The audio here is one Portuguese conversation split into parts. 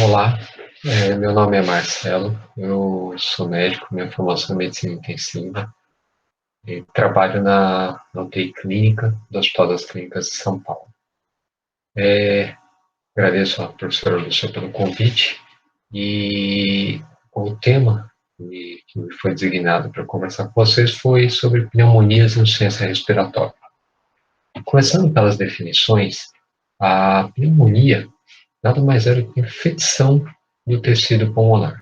Olá, meu nome é Marcelo, eu sou médico, minha formação é medicina intensiva e trabalho na UTI clínica do Hospital das Clínicas de São Paulo. Agradeço à professora Lúcia pelo convite e o tema que me foi designado para conversar com vocês foi sobre pneumonias e insuficiência respiratória. Começando pelas definições, a pneumonia nada mais é do que infecção do tecido pulmonar.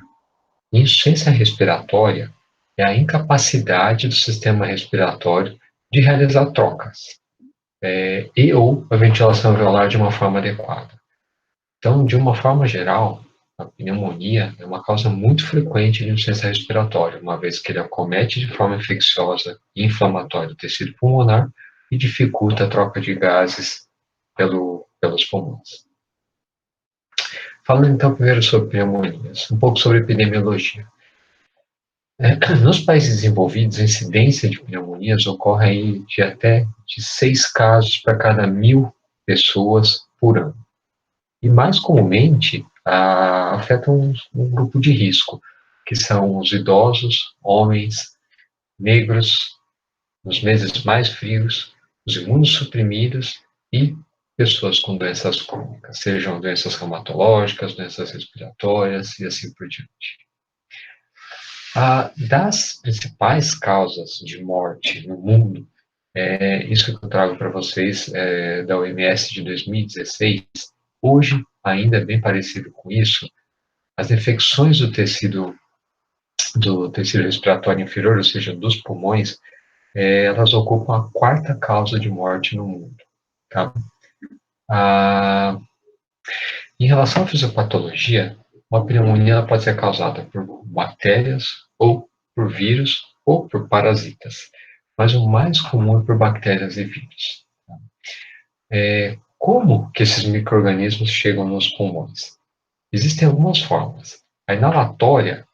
Insuficiência respiratória é a incapacidade do sistema respiratório de realizar trocas e ou a ventilação alveolar de uma forma adequada. Então, de uma forma geral, a pneumonia é uma causa muito frequente de insuficiência respiratória, uma vez que ele acomete de forma infecciosa e inflamatória o tecido pulmonar e dificulta a troca de gases pelos pulmões. Falando então primeiro sobre pneumonias, um pouco sobre epidemiologia. Nos países desenvolvidos, a incidência de pneumonias ocorre aí de até de 6 casos para cada 1.000 pessoas por ano. E mais comumente, afeta um grupo de risco, que são os idosos, homens, negros, nos meses mais frios, os imunossuprimidos e pessoas com doenças crônicas, sejam doenças reumatológicas, doenças respiratórias e assim por diante. Das principais causas de morte no mundo, isso que eu trago para vocês da OMS de 2016, hoje ainda é bem parecido com isso, as infecções do tecido respiratório inferior, ou seja, dos pulmões, elas ocupam a 4ª causa de morte no mundo. Tá? Em relação à fisiopatologia, uma pneumonia pode ser causada por bactérias, ou por vírus, ou por parasitas. Mas o mais comum é por bactérias e vírus. Como que esses micro-organismos chegam nos pulmões? Existem algumas formas. A inalatória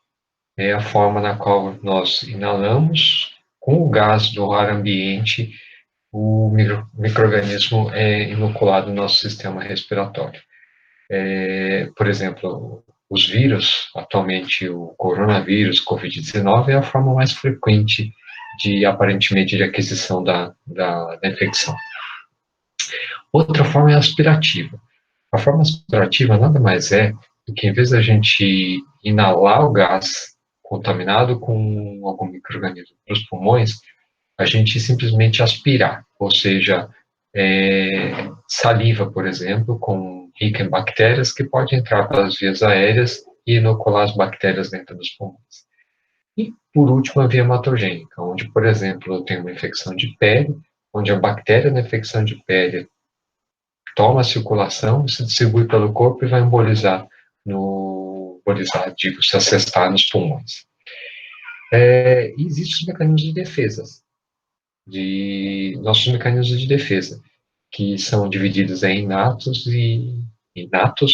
é a forma na qual nós inalamos com o gás do ar ambiente, o micro-organismo é inoculado no nosso sistema respiratório. Por exemplo, os vírus, atualmente o coronavírus, Covid-19, é a forma mais frequente aparentemente, de aquisição da infecção. Outra forma é a aspirativa. A forma aspirativa nada mais é do que, em vez da gente inalar o gás contaminado com algum micro-organismo para os pulmões, a gente simplesmente aspirar, ou seja, saliva, por exemplo, rica em bactérias, que pode entrar pelas vias aéreas e inocular as bactérias dentro dos pulmões. E, por último, a via hematogênica, onde, por exemplo, eu tenho uma infecção de pele, onde a bactéria da infecção de pele toma a circulação, se distribui pelo corpo e vai se assestar nos pulmões. E existem os mecanismos de defesa, nossos mecanismos de defesa, que são divididos em inatos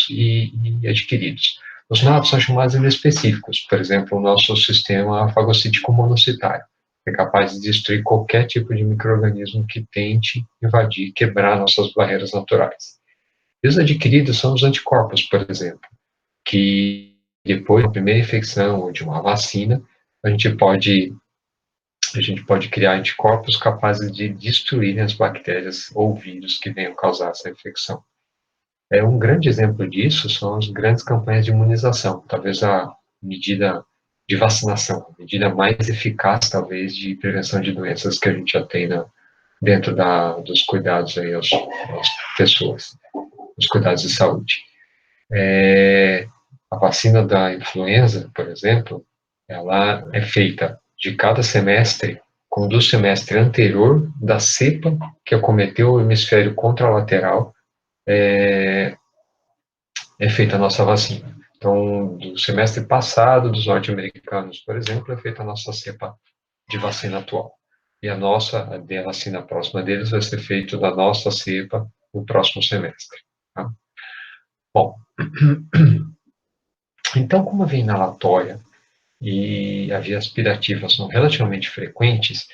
e adquiridos. Os inatos são chamados inespecíficos, por exemplo, o nosso sistema fagocítico monocitário, que é capaz de destruir qualquer tipo de micro-organismo que tente invadir, quebrar nossas barreiras naturais. E os adquiridos são os anticorpos, por exemplo, que depois da primeira infecção ou de uma vacina, a gente pode criar anticorpos capazes de destruir as bactérias ou vírus que venham causar essa infecção. Um grande exemplo disso são as grandes campanhas de imunização, talvez a medida de vacinação, a medida mais eficaz, talvez, de prevenção de doenças que a gente já tem dentro dos cuidados aí às pessoas, os cuidados de saúde. A vacina da influenza, por exemplo, ela é feita de cada semestre, do semestre anterior da cepa que acometeu o hemisfério contralateral, é feita a nossa vacina. Então, do semestre passado, dos norte-americanos, por exemplo, é feita a nossa cepa de vacina atual. E a vacina próxima deles vai ser feita da nossa cepa no próximo semestre. Tá? Bom, então, como a via inalatória e a via aspirativa são relativamente frequentes,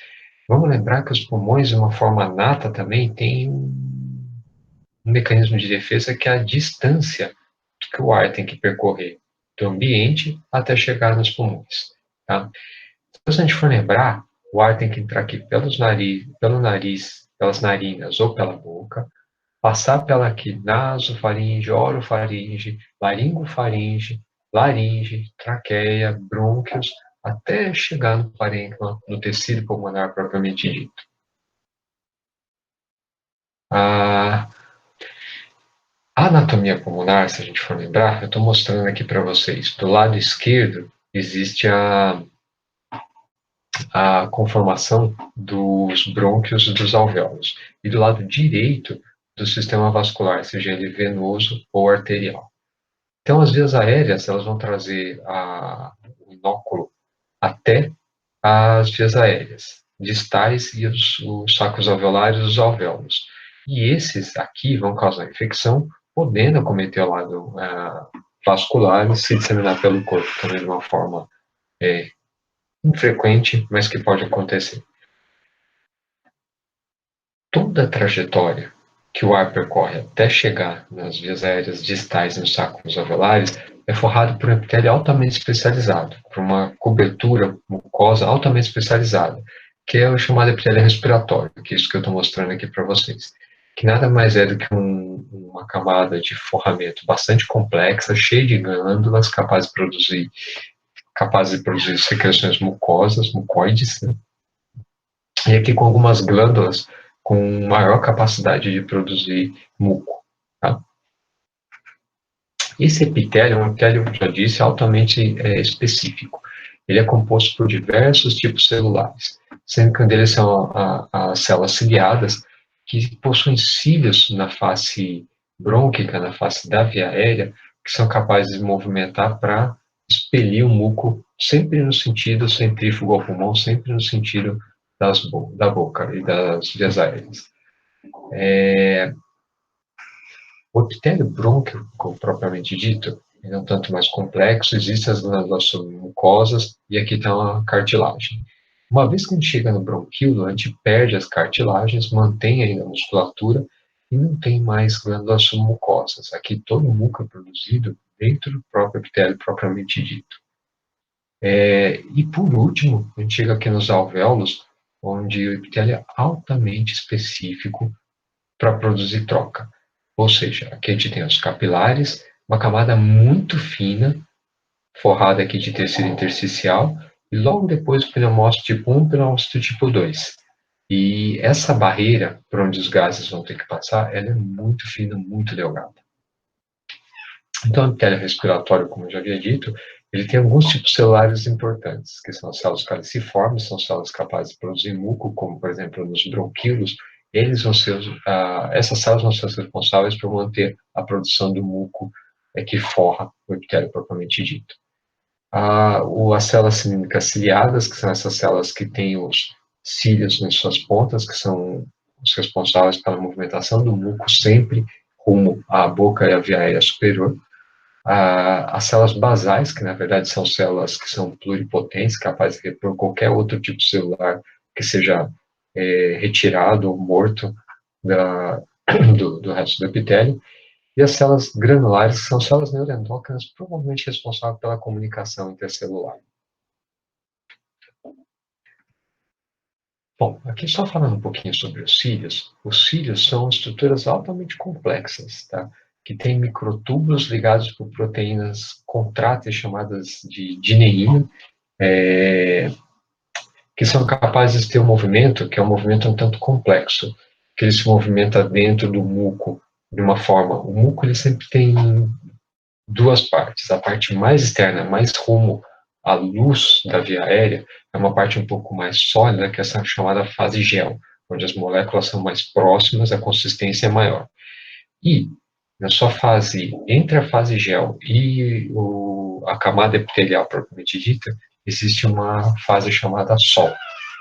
Vamos lembrar que os pulmões, de uma forma nata também, têm um mecanismo de defesa que é a distância que o ar tem que percorrer do ambiente até chegar nos pulmões. Tá? Então, se a gente for lembrar, o ar tem que entrar aqui pelo nariz, pelas narinas ou pela boca, passar pela aqui nasofaringe, orofaringe, laringofaringe, laringe, traqueia, brônquios, até chegar no parênquima, no tecido pulmonar propriamente dito. A anatomia pulmonar, se a gente for lembrar, eu estou mostrando aqui para vocês. Do lado esquerdo existe a conformação dos brônquios e dos alvéolos. E do lado direito, do sistema vascular, seja ele venoso ou arterial. Então, as vias aéreas, elas vão trazer o inóculo até as vias aéreas, distais e os sacos alveolares e os alvéolos. E esses aqui vão causar infecção, podendo acometer o lado vascular e se disseminar pelo corpo também de uma forma infrequente, mas que pode acontecer. Toda a trajetória que o ar percorre até chegar nas vias aéreas distais e nos sacos alveolares é forrado por um epitélio altamente especializado, por uma cobertura mucosa altamente especializada, que é o chamado epitélio respiratório, que é isso que eu estou mostrando aqui para vocês, que nada mais é do que uma camada de forramento bastante complexa, cheia de glândulas, capazes de produzir secreções mucosas, mucoides, né? E aqui com algumas glândulas com maior capacidade de produzir muco. Tá? Esse epitélio é um epitélio, já disse, altamente específico. Ele é composto por diversos tipos celulares, sendo que um deles são as células ciliadas, que possuem cílios na face brônquica, na face da via aérea, que são capazes de movimentar para expelir o muco sempre no sentido centrífugo ao pulmão, sempre no sentido da boca e das vias aéreas. O epitélio brônquio, propriamente dito, é um tanto mais complexo, existem as glândulas mucosas e aqui está uma cartilagem. Uma vez que a gente chega no bronquíolo, a gente perde as cartilagens, mantém ainda a musculatura e não tem mais glândulas submucosas. Aqui todo o muco é produzido dentro do próprio epitélio propriamente dito. E por último, a gente chega aqui nos alvéolos, onde o epitélio é altamente específico para produzir troca. Ou seja, aqui a gente tem os capilares, uma camada muito fina, forrada aqui de tecido intersticial, e logo depois o pneumócito tipo 1 e o pneumócito tipo 2. E essa barreira, por onde os gases vão ter que passar, ela é muito fina, muito delgada. Então, o epitélio respiratório, como eu já havia dito, ele tem alguns tipos celulares importantes, que são as células caliciformes, são células capazes de produzir muco, como, por exemplo, nos bronquíolos. Essas células vão ser as responsáveis por manter a produção do muco que forra o epitélio propriamente dito. As células cilíndricas ciliadas, que são essas células que têm os cílios nas suas pontas, que são os responsáveis pela movimentação do muco sempre rumo à boca e à via aérea superior. As células basais, que na verdade são células que são pluripotentes, capazes de repor qualquer outro tipo celular que seja retirado ou morto do resto do epitélio. E as células granulares, que são células neuroendócrinas, provavelmente responsáveis pela comunicação intercelular. Bom, aqui só falando um pouquinho sobre os cílios são estruturas altamente complexas, tá? Que têm microtúbulos ligados por proteínas contráteis chamadas de dineína, que são capazes de ter um movimento, que é um movimento um tanto complexo, que ele se movimenta dentro do muco de uma forma. O muco ele sempre tem duas partes. A parte mais externa, mais rumo à luz da via aérea, é uma parte um pouco mais sólida, que é essa chamada fase gel, onde as moléculas são mais próximas, a consistência é maior. E na sua fase, entre a fase gel e a camada epitelial propriamente dita, existe uma fase chamada sol,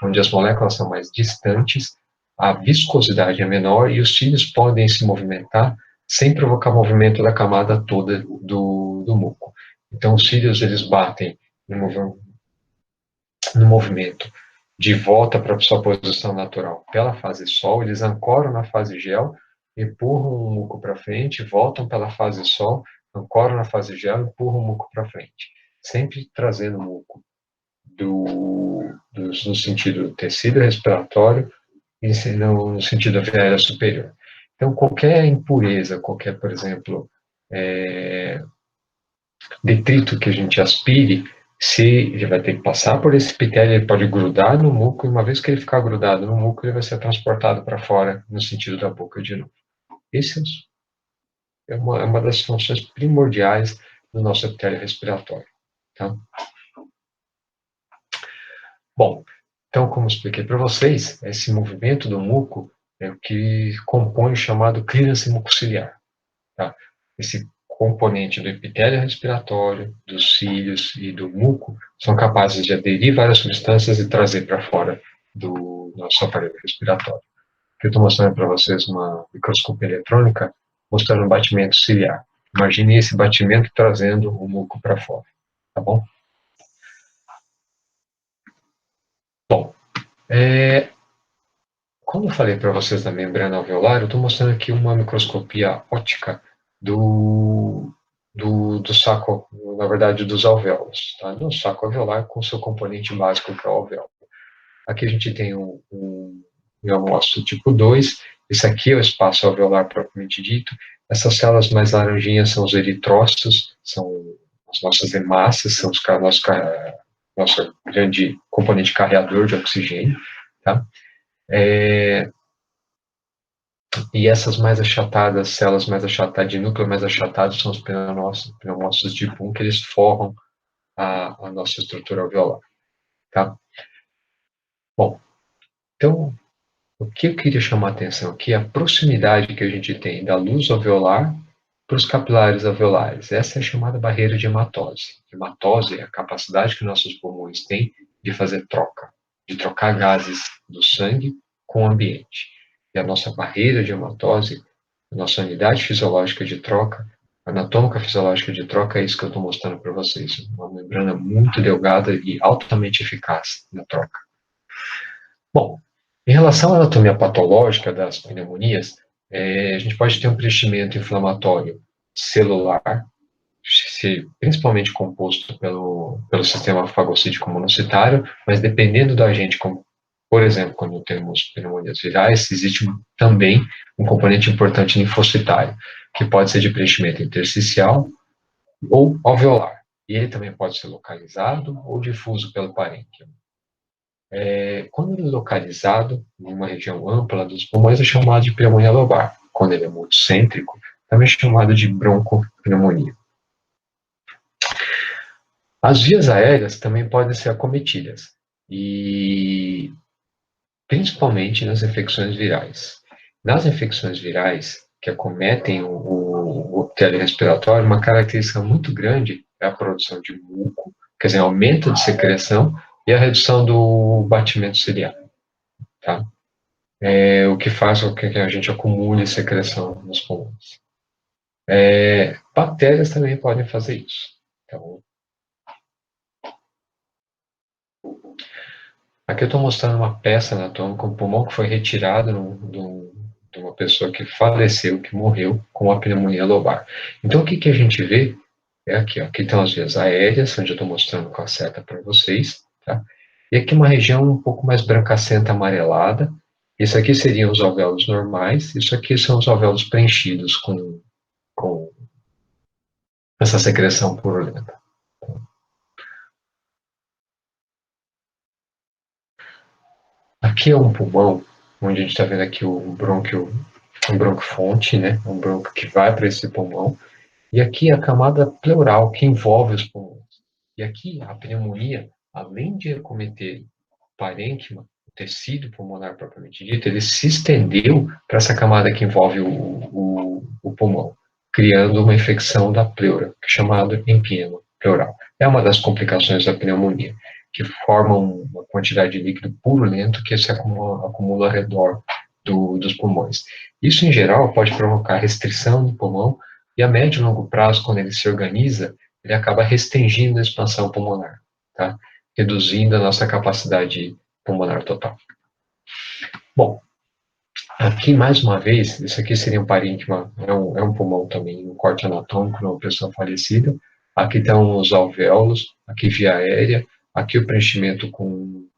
onde as moléculas são mais distantes, a viscosidade é menor e os cílios podem se movimentar sem provocar movimento da camada toda do muco. Então, os cílios eles batem no movimento de volta para a sua posição natural pela fase Sol, eles ancoram na fase Gel, empurram o muco para frente, voltam pela fase Sol, ancoram na fase Gel, empurram o muco para frente, sempre trazendo o muco no sentido do tecido respiratório e no sentido da via aérea superior. Então, qualquer impureza, qualquer, por exemplo, detrito que a gente aspire, se ele vai ter que passar por esse epitélio, ele pode grudar no muco, e uma vez que ele ficar grudado no muco, ele vai ser transportado para fora, no sentido da boca de novo. Esse é uma das funções primordiais do nosso epitélio respiratório. Tá? Bom, então, como expliquei para vocês, esse movimento do muco é o que compõe o chamado clearance mucociliar. Tá? Esse componente do epitélio respiratório, dos cílios e do muco são capazes de aderir várias substâncias e trazer para fora do nosso aparelho respiratório. Aqui eu estou mostrando para vocês uma microscopia eletrônica mostrando o batimento ciliar. Imagine esse batimento trazendo o muco para fora, tá bom? Bom, como eu falei para vocês da membrana alveolar, eu estou mostrando aqui uma microscopia óptica do saco, na verdade, dos alvéolos, tá? Do saco alveolar com seu componente básico, que é o alvéolo. Aqui a gente tem um amostra tipo 2, esse aqui é o espaço alveolar propriamente dito. Essas células mais laranjinhas são os eritrócitos, são as nossas hemácias, são nosso grande componente carreador de oxigênio, tá? E essas mais achatadas, células mais achatadas, de núcleo mais achatado, são os pneumócitos tipo 1, que eles forram a nossa estrutura alveolar, tá? Bom, então, o que eu queria chamar a atenção aqui é a proximidade que a gente tem da luz alveolar para os capilares alveolares. Essa é a chamada barreira de hematose. Hematose é a capacidade que nossos pulmões têm de fazer troca, de trocar gases do sangue com o ambiente. E a nossa barreira de hematose, a nossa unidade fisiológica de troca, anatômica fisiológica de troca, é isso que eu estou mostrando para vocês. Uma membrana muito delgada e altamente eficaz na troca. Bom, em relação à anatomia patológica das pneumonias, a gente pode ter um preenchimento inflamatório celular, principalmente composto pelo sistema fagocítico monocitário, mas dependendo do agente, como, por exemplo, quando temos pneumonias virais, existe também um componente importante linfocitário, que pode ser de preenchimento intersticial ou alveolar. E ele também pode ser localizado ou difuso pelo parênquima. Quando ele é localizado em uma região ampla dos pulmões, é chamado de pneumonia lobar. Quando ele é multicêntrico, também é chamado de broncopneumonia. As vias aéreas também podem ser acometidas, e principalmente nas infecções virais. Nas infecções virais que acometem o epitélio respiratório, uma característica muito grande é a produção de muco, quer dizer, aumento de secreção e a redução do batimento ciliar, tá? O que faz com que a gente acumule secreção nos pulmões. Bactérias também podem fazer isso. Então, aqui eu estou mostrando uma peça anatômica, um pulmão que foi retirado de uma pessoa que faleceu, que morreu com a pneumonia lobar. Então, o que a gente vê é aqui, ó, aqui estão as vias aéreas, onde eu estou mostrando com a seta para vocês, tá? E aqui uma região um pouco mais brancacenta, amarelada. Isso aqui seriam os alvéolos normais, isso aqui são os alvéolos preenchidos com essa secreção purulenta. Aqui é um pulmão, onde a gente está vendo aqui um bronquiofonte, né? Um bronco que vai para esse pulmão. E aqui a camada pleural que envolve os pulmões. E aqui a pneumonia, além de acometer o parênquima, o tecido pulmonar propriamente dito, ele se estendeu para essa camada que envolve o pulmão, criando uma infecção da pleura, que é chamada empíema pleural. É uma das complicações da pneumonia, que formam uma quantidade de líquido purulento que se acumula ao redor dos pulmões. Isso, em geral, pode provocar restrição do pulmão e a médio e longo prazo, quando ele se organiza, ele acaba restringindo a expansão pulmonar, tá? Reduzindo a nossa capacidade pulmonar total. Bom, aqui mais uma vez, isso aqui seria um parênquima, é um pulmão também, um corte anatômico numa pessoa falecida. Aqui estão os alvéolos, aqui via aérea, aqui o preenchimento com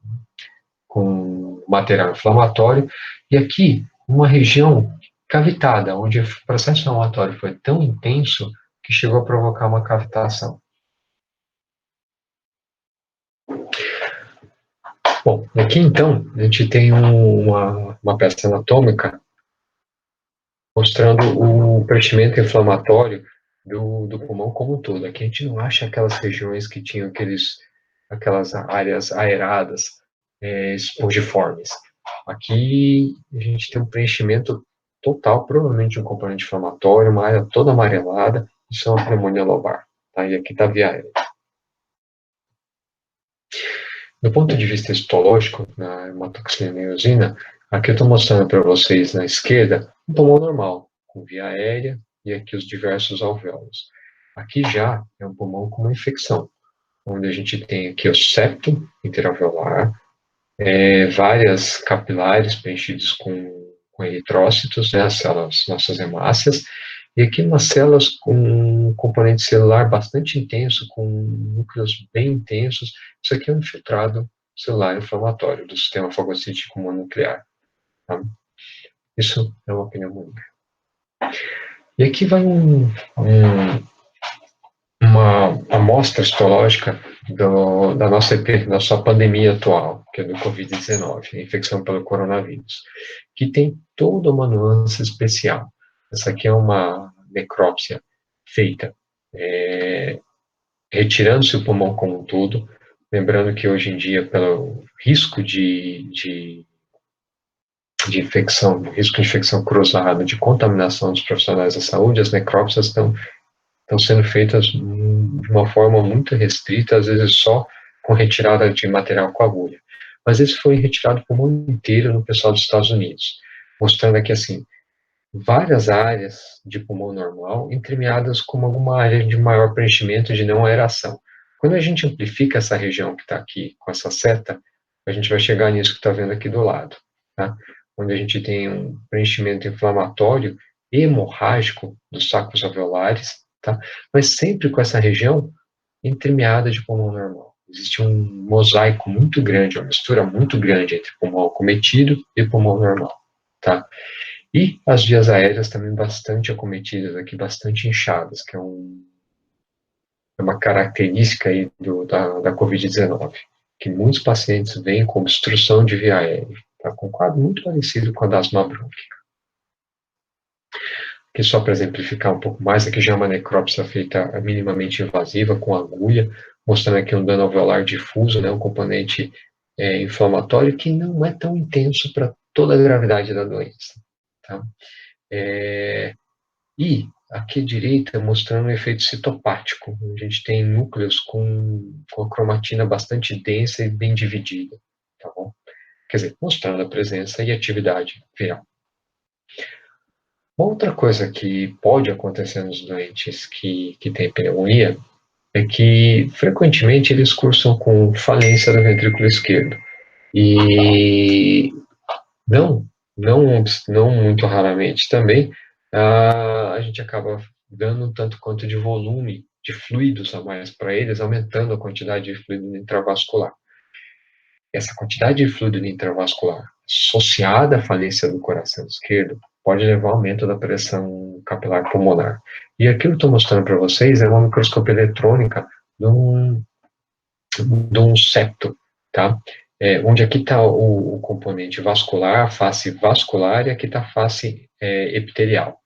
material inflamatório, e aqui uma região cavitada, onde o processo inflamatório foi tão intenso que chegou a provocar uma cavitação. Bom, aqui então a gente tem uma peça anatômica mostrando o preenchimento inflamatório do pulmão como um todo. Aqui a gente não acha aquelas regiões que tinham aquelas áreas aeradas, espongiformes. Aqui a gente tem um preenchimento total, provavelmente um componente inflamatório, uma área toda amarelada, isso é uma pneumonia lobar. Tá? E aqui está a via aérea. Do ponto de vista histológico, na hematoxina e eosina, aqui eu estou mostrando para vocês na esquerda um pulmão normal, com via aérea e aqui os diversos alvéolos. Aqui já é um pulmão com uma infecção, onde a gente tem aqui o septo interalveolar, várias capilares preenchidas com eritrócitos, né, as células, nossas hemácias, e aqui umas células com um componente celular bastante intenso, com núcleos bem intensos. Isso aqui é um infiltrado celular inflamatório do sistema fagocítico mononuclear. Tá? Isso é uma pneumonia. E aqui vai uma amostra histológica da nossa pandemia atual, que é do Covid-19, a infecção pelo coronavírus, que tem toda uma nuance especial. Essa aqui é uma necrópsia feita retirando-se o pulmão como um todo, lembrando que hoje em dia, pelo risco de infecção, risco de infecção cruzada, de contaminação dos profissionais da saúde, as necrópsias estão sendo feitas de uma forma muito restrita, às vezes só com retirada de material com agulha. Mas esse foi retirado o pulmão inteiro no pessoal dos Estados Unidos, mostrando aqui, assim, várias áreas de pulmão normal entremeadas com alguma área de maior preenchimento de não aeração. Quando a gente amplifica essa região que está aqui com essa seta, a gente vai chegar nisso que está vendo aqui do lado, tá? Onde a gente tem um preenchimento inflamatório e hemorrágico dos sacos alveolares, tá? Mas sempre com essa região entremeada de pulmão normal. Existe um mosaico muito grande, uma mistura muito grande entre pulmão acometido e pulmão normal, tá? E as vias aéreas também bastante acometidas aqui, bastante inchadas, que é uma característica aí da Covid-19, que muitos pacientes vêm com obstrução de via aérea, tá? Com um quadro muito parecido com a da asma brônquica. Aqui só para exemplificar um pouco mais, aqui já é uma necrópsia feita minimamente invasiva, com agulha, mostrando aqui um dano alveolar difuso, né, um componente inflamatório que não é tão intenso para toda a gravidade da doença. Tá? E aqui à direita mostrando o efeito citopático, a gente tem núcleos com a cromatina bastante densa e bem dividida, tá bom? Quer dizer, mostrando a presença e atividade viral. Uma outra coisa que pode acontecer nos doentes que têm pneumonia é que frequentemente eles cursam com falência do ventrículo esquerdo. E não muito raramente também, a gente acaba dando um tanto quanto de volume de fluidos a mais para eles, aumentando a quantidade de fluido intravascular. Essa quantidade de fluido intravascular associada à falência do coração esquerdo pode levar ao aumento da pressão capilar pulmonar. E aqui eu estou mostrando para vocês é uma microscopia eletrônica de um septo, tá? Onde aqui está o componente vascular, a face vascular, e aqui está a face epitelial.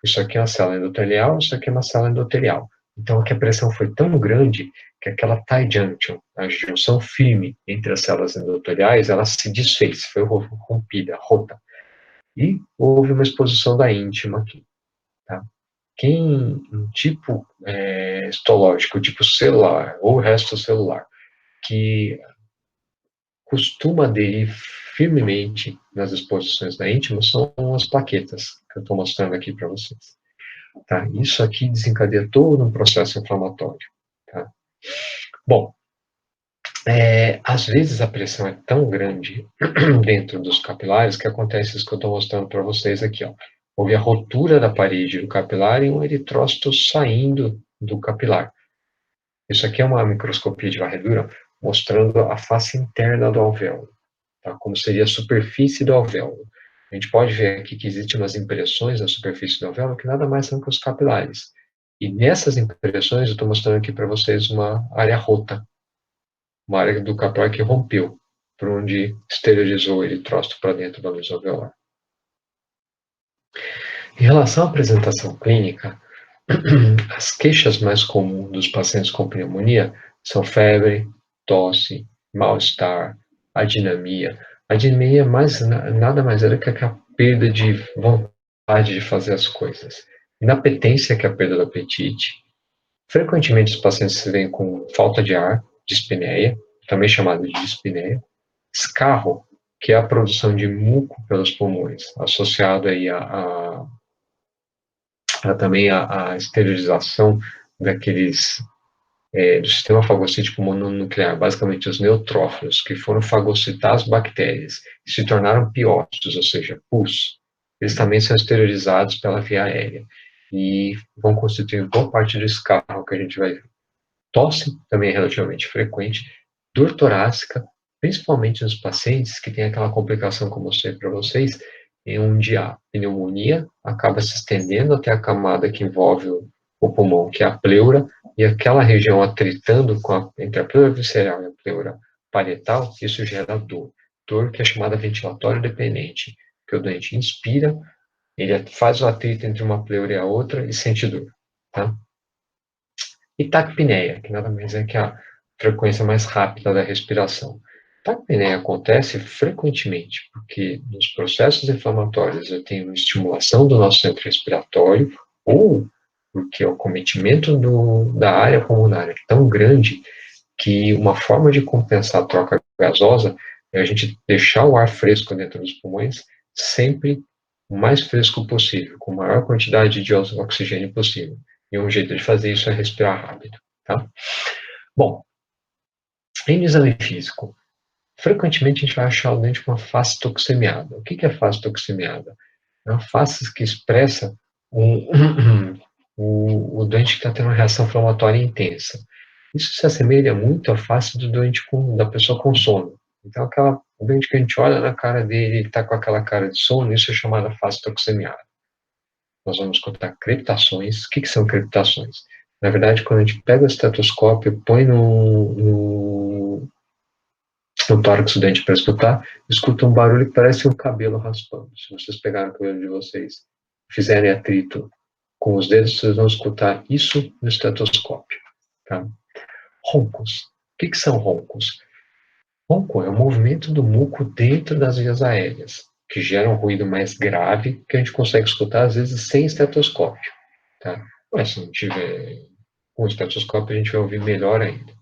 Isso aqui é uma célula endotelial, isso aqui é uma célula endotelial. Então aqui a pressão foi tão grande que aquela tie junction, a junção firme entre as células endoteliais, ela se desfez, foi rompida, rota. E houve uma exposição da íntima aqui. Tá? Um tipo histológico, tipo celular, ou resto celular, que costuma aderir firmemente nas exposições da íntima são as plaquetas, que eu estou mostrando aqui para vocês. Tá? Isso aqui desencadeia todo um processo inflamatório. Tá? Bom, Às vezes a pressão é tão grande dentro dos capilares que acontece isso que eu estou mostrando para vocês aqui, ó. Houve a rotura da parede do capilar e um eritrócito saindo do capilar. Isso aqui é uma microscopia de varredura mostrando a face interna do alvéolo, tá? Como seria a superfície do alvéolo. A gente pode ver aqui que existem umas impressões na superfície do alvéolo que nada mais são que os capilares. E nessas impressões eu estou mostrando aqui para vocês uma área rota, uma área do capilar que rompeu, por onde exteriorizou o eritrócito para dentro da luz alveolar. Em relação à apresentação clínica, as queixas mais comuns dos pacientes com pneumonia são febre, tosse, mal-estar, adinamia. A adinamia nada mais é do que a perda de vontade de fazer as coisas. Inapetência, que é a perda do apetite. Frequentemente os pacientes se veem com falta de ar, dispneia, também chamado de dispneia. Escarro, que é a produção de muco pelos pulmões, associado aí também a esterilização do sistema fagocítico mononuclear, basicamente os neutrófilos, que foram fagocitar as bactérias e se tornaram piócitos, ou seja, pus. Eles também são esterilizados pela via aérea e vão constituir boa parte do escarro que a gente vai ver. Tosse também é relativamente frequente, dor torácica, principalmente nos pacientes que têm aquela complicação, como eu mostrei para vocês, em onde a pneumonia acaba se estendendo até a camada que envolve o pulmão, que é a pleura, e aquela região atritando entre a pleura visceral e a pleura parietal, isso gera dor. Dor que é chamada ventilatório dependente, que o doente inspira, ele faz o atrito entre uma pleura e a outra e sente dor, tá? E taquipneia, que nada mais é que a frequência mais rápida da respiração. Taquipneia acontece frequentemente porque nos processos inflamatórios eu tenho uma estimulação do nosso centro respiratório ou porque o acometimento da área pulmonar é tão grande que uma forma de compensar a troca gasosa é a gente deixar o ar fresco dentro dos pulmões sempre o mais fresco possível, com a maior quantidade de oxigênio possível. E um jeito de fazer isso é respirar rápido, tá? Bom, em exame físico, frequentemente a gente vai achar o dente com uma face toxemiada. O que é face toxemiada? É uma face que expressa o doente que está tendo uma reação inflamatória intensa. Isso se assemelha muito à face do doente da pessoa com sono. Então, o doente que a gente olha na cara dele, ele está com aquela cara de sono, isso é chamada face toxemiada. Nós vamos contar crepitações. O que são crepitações? Na verdade, quando a gente pega o estetoscópio e põe no tórax do dente para escutar, escuta um barulho que parece um cabelo raspando. Se vocês pegarem o cabelo de vocês e fizerem atrito com os dedos, vocês vão escutar isso no estetoscópio. Tá? Roncos. O que são roncos? Ronco é o movimento do muco dentro das vias aéreas, que gera um ruído mais grave que a gente consegue escutar, às vezes, sem estetoscópio. Tá? Mas se não tiver com estetoscópio, a gente vai ouvir melhor ainda.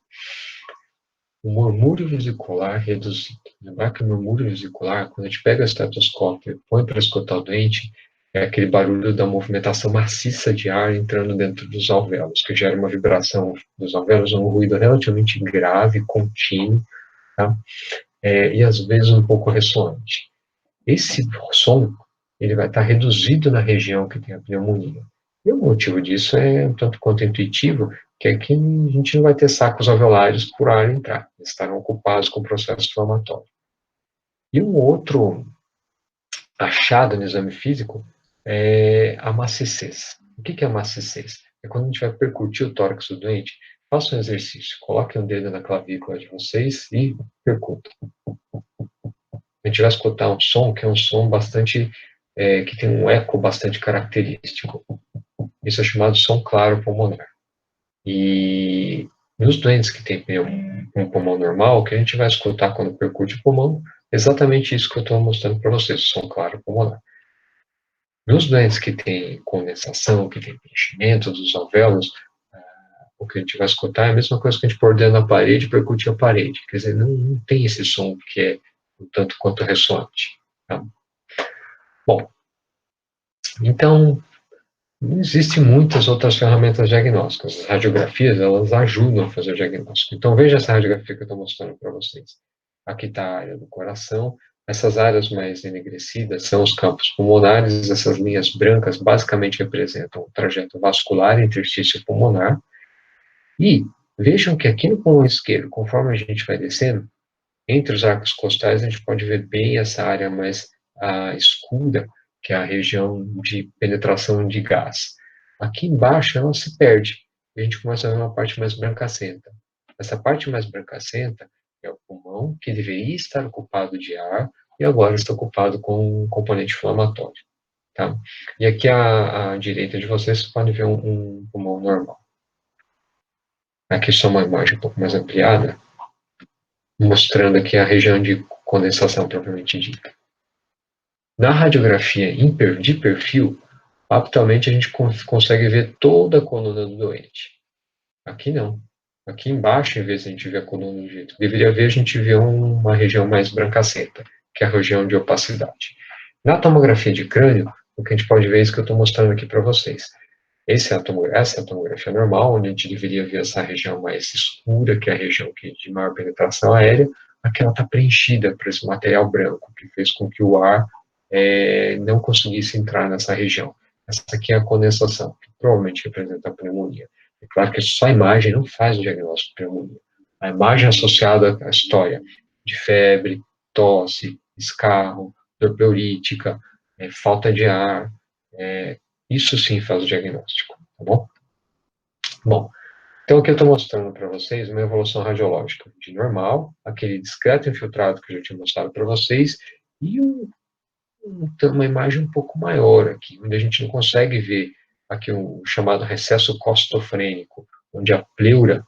O murmúrio vesicular reduzido. Lembrar que o murmúrio vesicular, quando a gente pega o estetoscópio e põe para escutar o doente, é aquele barulho da movimentação maciça de ar entrando dentro dos alvéolos, que gera uma vibração dos alvéolos, um ruído relativamente grave, contínuo, tá? E às vezes um pouco ressoante. Esse som ele vai estar reduzido na região que tem a pneumonia. E o motivo disso é um tanto quanto intuitivo, que é que a gente não vai ter sacos alveolares por ar entrar, eles estarão ocupados com o processo inflamatório. E um outro achado no exame físico é a maciçez. O que é a maciçez? É quando a gente vai percutir o tórax do doente. Faça um exercício, coloque um dedo na clavícula de vocês e percuta. A gente vai escutar um som que é um som bastante, que tem um eco bastante característico. Isso é chamado som claro pulmonar. E nos doentes que têm um pulmão normal, o que a gente vai escutar quando percute o pulmão, é exatamente isso que eu estou mostrando para vocês, o som claro pulmonar. Nos doentes que têm condensação, que têm preenchimento dos alvéolos, o que a gente vai escutar é a mesma coisa que a gente pôr dentro da parede e percutir a parede. Quer dizer, não tem esse som que é um tanto quanto ressoante. Tá? Bom, então, Existem muitas outras ferramentas diagnósticas. As radiografias, elas ajudam a fazer o diagnóstico. Então, veja essa radiografia que eu estou mostrando para vocês. Aqui está a área do coração. Essas áreas mais enegrecidas são os campos pulmonares. Essas linhas brancas basicamente representam o trajeto vascular interstício pulmonar. E vejam que aqui no pulmão esquerdo, conforme a gente vai descendo, entre os arcos costais, a gente pode ver bem essa área mais escura, que é a região de penetração de gás. Aqui embaixo ela se perde, e a gente começa a ver uma parte mais brancacenta. Essa parte mais brancacenta é o pulmão, que deveria estar ocupado de ar, e agora está ocupado com um componente inflamatório. Tá? E aqui à direita de vocês podem ver um pulmão normal. Aqui só uma imagem um pouco mais ampliada, mostrando aqui a região de condensação propriamente dita. Na radiografia de perfil, habitualmente a gente consegue ver toda a coluna do doente. Aqui não. Aqui embaixo, em vez de a gente ver a coluna do jeito que deveria ver, a gente vê uma região mais brancacenta, que é a região de opacidade. Na tomografia de crânio, o que a gente pode ver é isso que eu estou mostrando aqui para vocês. Essa é a tomografia normal, onde a gente deveria ver essa região mais escura, que é a região de maior penetração aérea. Aqui ela está preenchida por esse material branco, que fez com que o ar não conseguisse entrar nessa região. Essa aqui é a condensação, que provavelmente representa a pneumonia. É claro que só a imagem não faz o diagnóstico de pneumonia. A imagem associada à história de febre, tosse, escarro, dor pleurítica, falta de ar, isso sim faz o diagnóstico, tá bom? Bom, então aqui eu estou mostrando para vocês uma evolução radiológica de normal, aquele discreto infiltrado que eu já tinha mostrado para vocês, e uma imagem um pouco maior aqui, onde a gente não consegue ver aqui o chamado recesso costofrênico, onde a pleura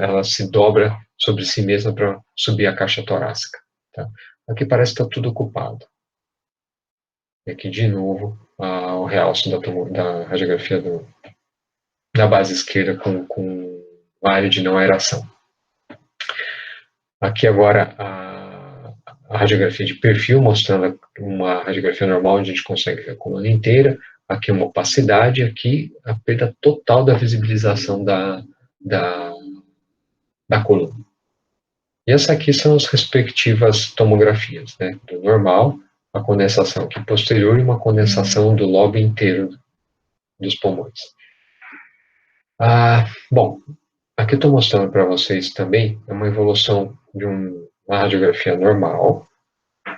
ela se dobra sobre si mesma para subir a caixa torácica. Tá? Aqui parece que está tudo ocupado. E aqui, de novo, o realce da radiografia da base esquerda com área de não aeração. Aqui agora a radiografia de perfil, mostrando uma radiografia normal, onde a gente consegue ver a coluna inteira. Aqui uma opacidade, aqui a perda total da visibilização da coluna. E essa aqui são as respectivas tomografias, né? Do normal, a condensação aqui posterior e uma condensação do lobo inteiro dos pulmões. Bom, aqui eu estou mostrando para vocês também uma evolução de uma radiografia normal,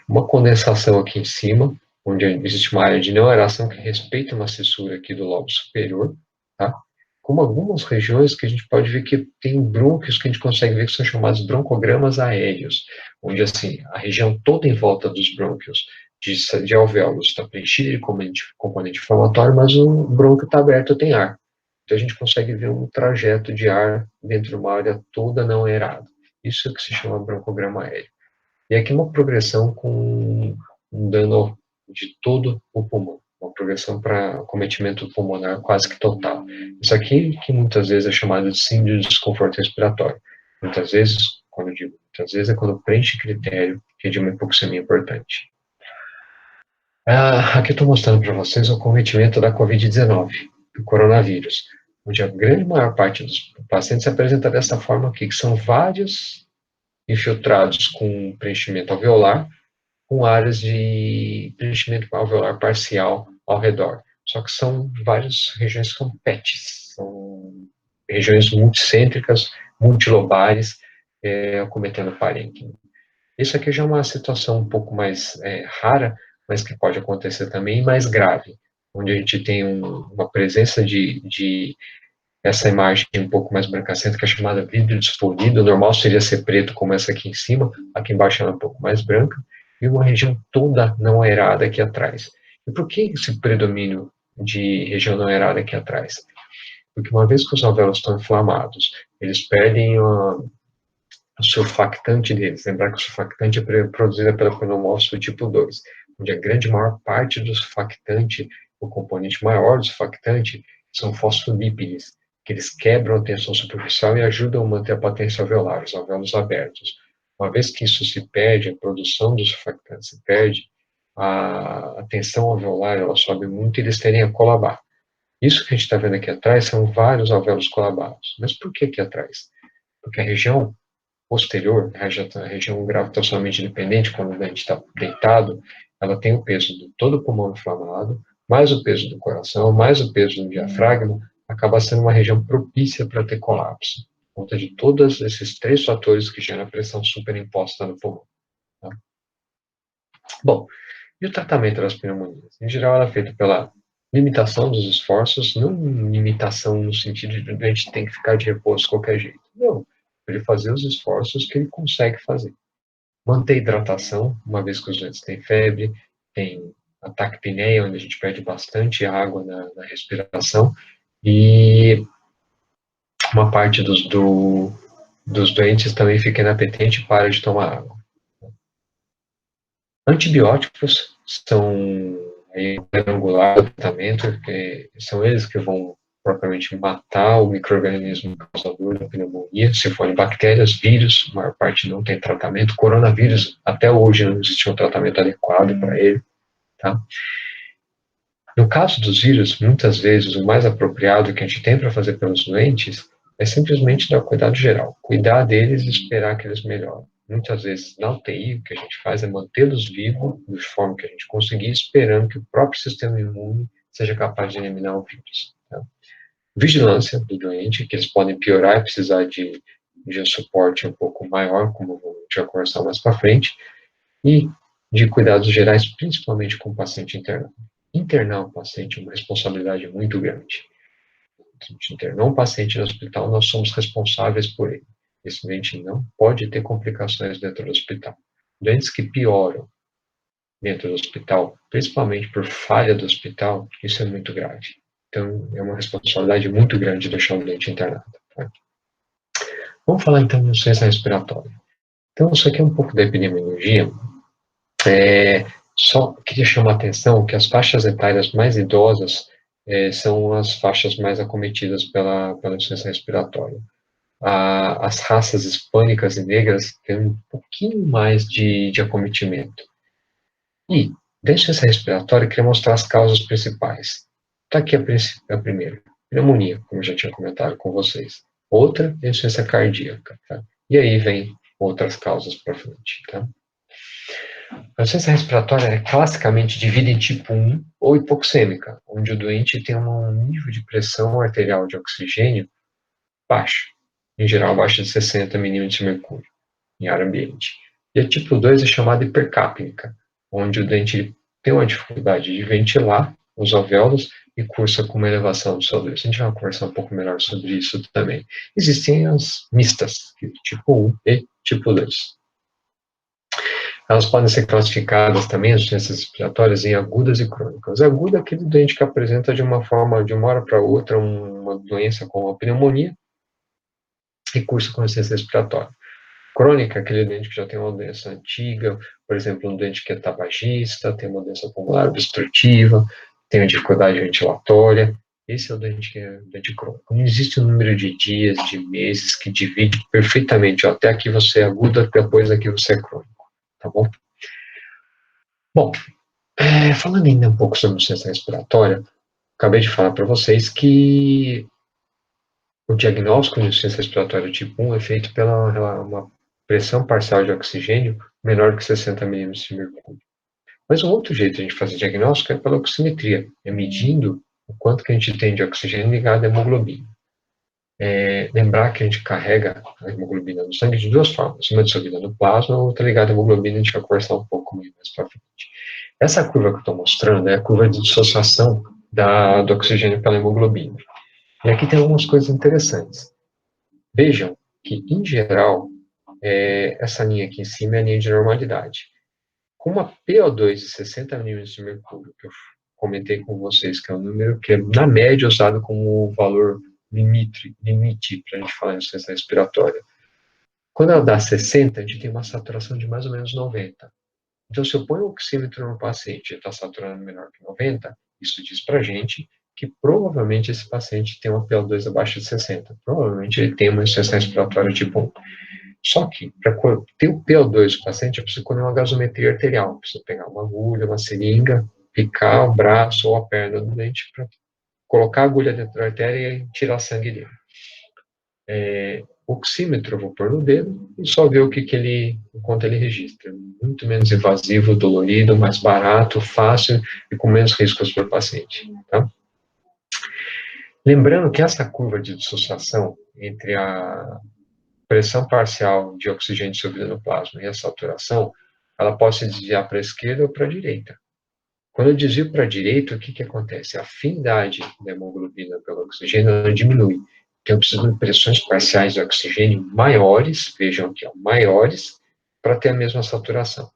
uma condensação aqui em cima, onde existe uma área de não aeração que respeita uma cessura aqui do lobo superior, tá? Como algumas regiões que a gente pode ver que tem brônquios que a gente consegue ver que são chamados broncogramas aéreos, onde assim, a região toda em volta dos brônquios de alvéolos está preenchida de componente inflamatório, mas o brônquio está aberto, tem ar. Então a gente consegue ver um trajeto de ar dentro de uma área toda não aerada. Isso é o que se chama broncograma aéreo. E aqui uma progressão com um dano de todo o pulmão, uma progressão para cometimento pulmonar quase que total. Isso aqui que muitas vezes é chamado de síndrome de desconforto respiratório. Muitas vezes, quando eu digo muitas vezes, é quando preenche critério de uma hipoxemia importante. Aqui eu estou mostrando para vocês o cometimento da Covid-19, do coronavírus, onde a grande maior parte dos pacientes se apresenta dessa forma aqui, que são vários infiltrados com preenchimento alveolar, com áreas de preenchimento alveolar parcial ao redor. Só que são várias regiões que são PETs, são regiões multicêntricas, multilobares, cometendo parênquima. Isso aqui já é uma situação um pouco mais rara, mas que pode acontecer também, mais grave, onde a gente tem uma presença de essa imagem um pouco mais brancacenta, que é chamada vidro desfolido. O normal seria ser preto, como essa aqui em cima, aqui embaixo ela é um pouco mais branca, e uma região toda não aerada aqui atrás. E por que esse predomínio de região não aerada aqui atrás? Porque uma vez que os alvéolos estão inflamados, eles perdem o surfactante deles. Lembrar que o surfactante é produzido pela pneumócito tipo 2, onde a grande maior parte do surfactante, o componente maior do surfactante, são fosfolípides, que eles quebram a tensão superficial e ajudam a manter a potência alveolar, os alvéolos abertos. Uma vez que isso se perde, a produção do surfactante se perde, a tensão alveolar ela sobe muito e eles tendem a colabar. Isso que a gente está vendo aqui atrás são vários alvéolos colabados. Mas por que aqui atrás? Porque a região posterior, a região gravitacionalmente independente, quando a gente está deitado, ela tem o peso de todo o pulmão inflamado, mais o peso do coração, mais o peso do diafragma, acaba sendo uma região propícia para ter colapso, por conta de todos esses três fatores que geram a pressão superimposta no pulmão. Tá? Bom, e o tratamento das pneumonias? Em geral, ela é feito pela limitação dos esforços, não limitação no sentido de a gente tem que ficar de repouso de qualquer jeito. Não, ele fazer os esforços que ele consegue fazer. Manter hidratação, uma vez que os doentes têm febre, tem ataque apneia, onde a gente perde bastante água na respiração, e uma parte dos doentes também fica inapetente e para de tomar água. Antibióticos são aí angular do tratamento, porque são eles que vão propriamente matar o micro-organismo causador da pneumonia, se forem bactérias, vírus, a maior parte não tem tratamento, coronavírus, até hoje não existe um tratamento adequado para ele, tá? No caso dos vírus, muitas vezes o mais apropriado que a gente tem para fazer pelos doentes é simplesmente dar cuidado geral, cuidar deles e esperar que eles melhorem. Muitas vezes na UTI o que a gente faz é mantê-los vivos de forma que a gente conseguir, esperando que o próprio sistema imune seja capaz de eliminar o vírus. Tá? Vigilância do doente, que eles podem piorar e precisar de um suporte um pouco maior, como a gente vai conversar mais para frente, e de cuidados gerais, principalmente com o paciente internado. Internar um paciente é uma responsabilidade muito grande. Se a gente internou um paciente no hospital, nós somos responsáveis por ele. Esse doente não pode ter complicações dentro do hospital. Doentes que pioram dentro do hospital, principalmente por falha do hospital, isso é muito grave. Então, é uma responsabilidade muito grande deixar o doente internado. Tá? Vamos falar então de insuficiência respiratória. Então, isso aqui é um pouco da epidemiologia. Só queria chamar a atenção que as faixas etárias mais idosas são as faixas mais acometidas pela insuficiência respiratória. As raças hispânicas e negras têm um pouquinho mais de acometimento. E, da insuficiência respiratória, eu queria mostrar as causas principais. Está aqui a primeira, pneumonia, como eu já tinha comentado com vocês. Outra é insuficiência cardíaca. Tá? E aí vem outras causas para frente. Tá? A insuficiência respiratória é classicamente dividida em tipo 1 ou hipoxêmica, onde o doente tem um nível de pressão arterial de oxigênio baixo, em geral abaixo de 60 milímetros de mercúrio, em ar ambiente. E a tipo 2 é chamada hipercapnica, onde o doente tem uma dificuldade de ventilar os alvéolos e cursa com uma elevação do CO2. A gente vai conversar um pouco melhor sobre isso também. Existem as mistas, tipo 1 e tipo 2. Elas podem ser classificadas também, as doenças respiratórias, em agudas e crônicas. Aguda é aquele doente que apresenta de uma forma, de uma hora para outra, uma doença como a pneumonia e cursa com insuficiência respiratória. Crônica é aquele doente que já tem uma doença antiga, por exemplo, um doente que é tabagista, tem uma doença pulmonar obstrutiva, tem uma dificuldade ventilatória. Esse é o doente que é doente crônico. Não existe um número de dias, de meses que divide perfeitamente. Ó, até aqui você é aguda, depois aqui você é crônico. Tá bom? Bom, falando ainda um pouco sobre insuficiência respiratória, acabei de falar para vocês que o diagnóstico de insuficiência respiratória tipo 1 é feito pela uma pressão parcial de oxigênio menor que 60 milímetros de mercúrio. Mas um outro jeito de a gente fazer diagnóstico é pela oximetria, é medindo o quanto que a gente tem de oxigênio ligado à hemoglobina. Lembrar que a gente carrega a hemoglobina no sangue de duas formas, uma dissolvida no plasma, outra ligada à hemoglobina, a gente vai conversar um pouco mais para frente. Essa curva que eu estou mostrando é a curva de dissociação do oxigênio pela hemoglobina. E aqui tem algumas coisas interessantes. Vejam que, em geral, essa linha aqui em cima é a linha de normalidade. Com uma PO2 de 60 milímetros de mercúrio, que eu comentei com vocês, que é um número que é, na média, usado como valor limite para a gente falar em insuficiência respiratória. Quando ela dá 60, a gente tem uma saturação de mais ou menos 90. Então, se eu ponho o oxímetro no paciente e está saturando menor que 90, isso diz para a gente que provavelmente esse paciente tem uma PO2 abaixo de 60. Provavelmente ele tem uma insuficiência respiratória tipo 1. Só que, para ter o PO2 do paciente, eu preciso colher uma gasometria arterial. Eu preciso pegar uma agulha, uma seringa, picar o braço ou a perna do doente para colocar a agulha dentro da artéria e tirar sangue dele. Oxímetro, eu vou pôr no dedo e só ver o quanto ele registra. Muito menos invasivo, dolorido, mais barato, fácil e com menos riscos para o paciente. Tá? Lembrando que essa curva de dissociação entre a pressão parcial de oxigênio dissolvido no plasma e a saturação, ela pode se desviar para a esquerda ou para a direita. Quando eu desvio para a direita, o que acontece? A afinidade da hemoglobina pelo oxigênio ela diminui. Então, eu preciso de pressões parciais de oxigênio maiores, vejam aqui, maiores, para ter a mesma saturação.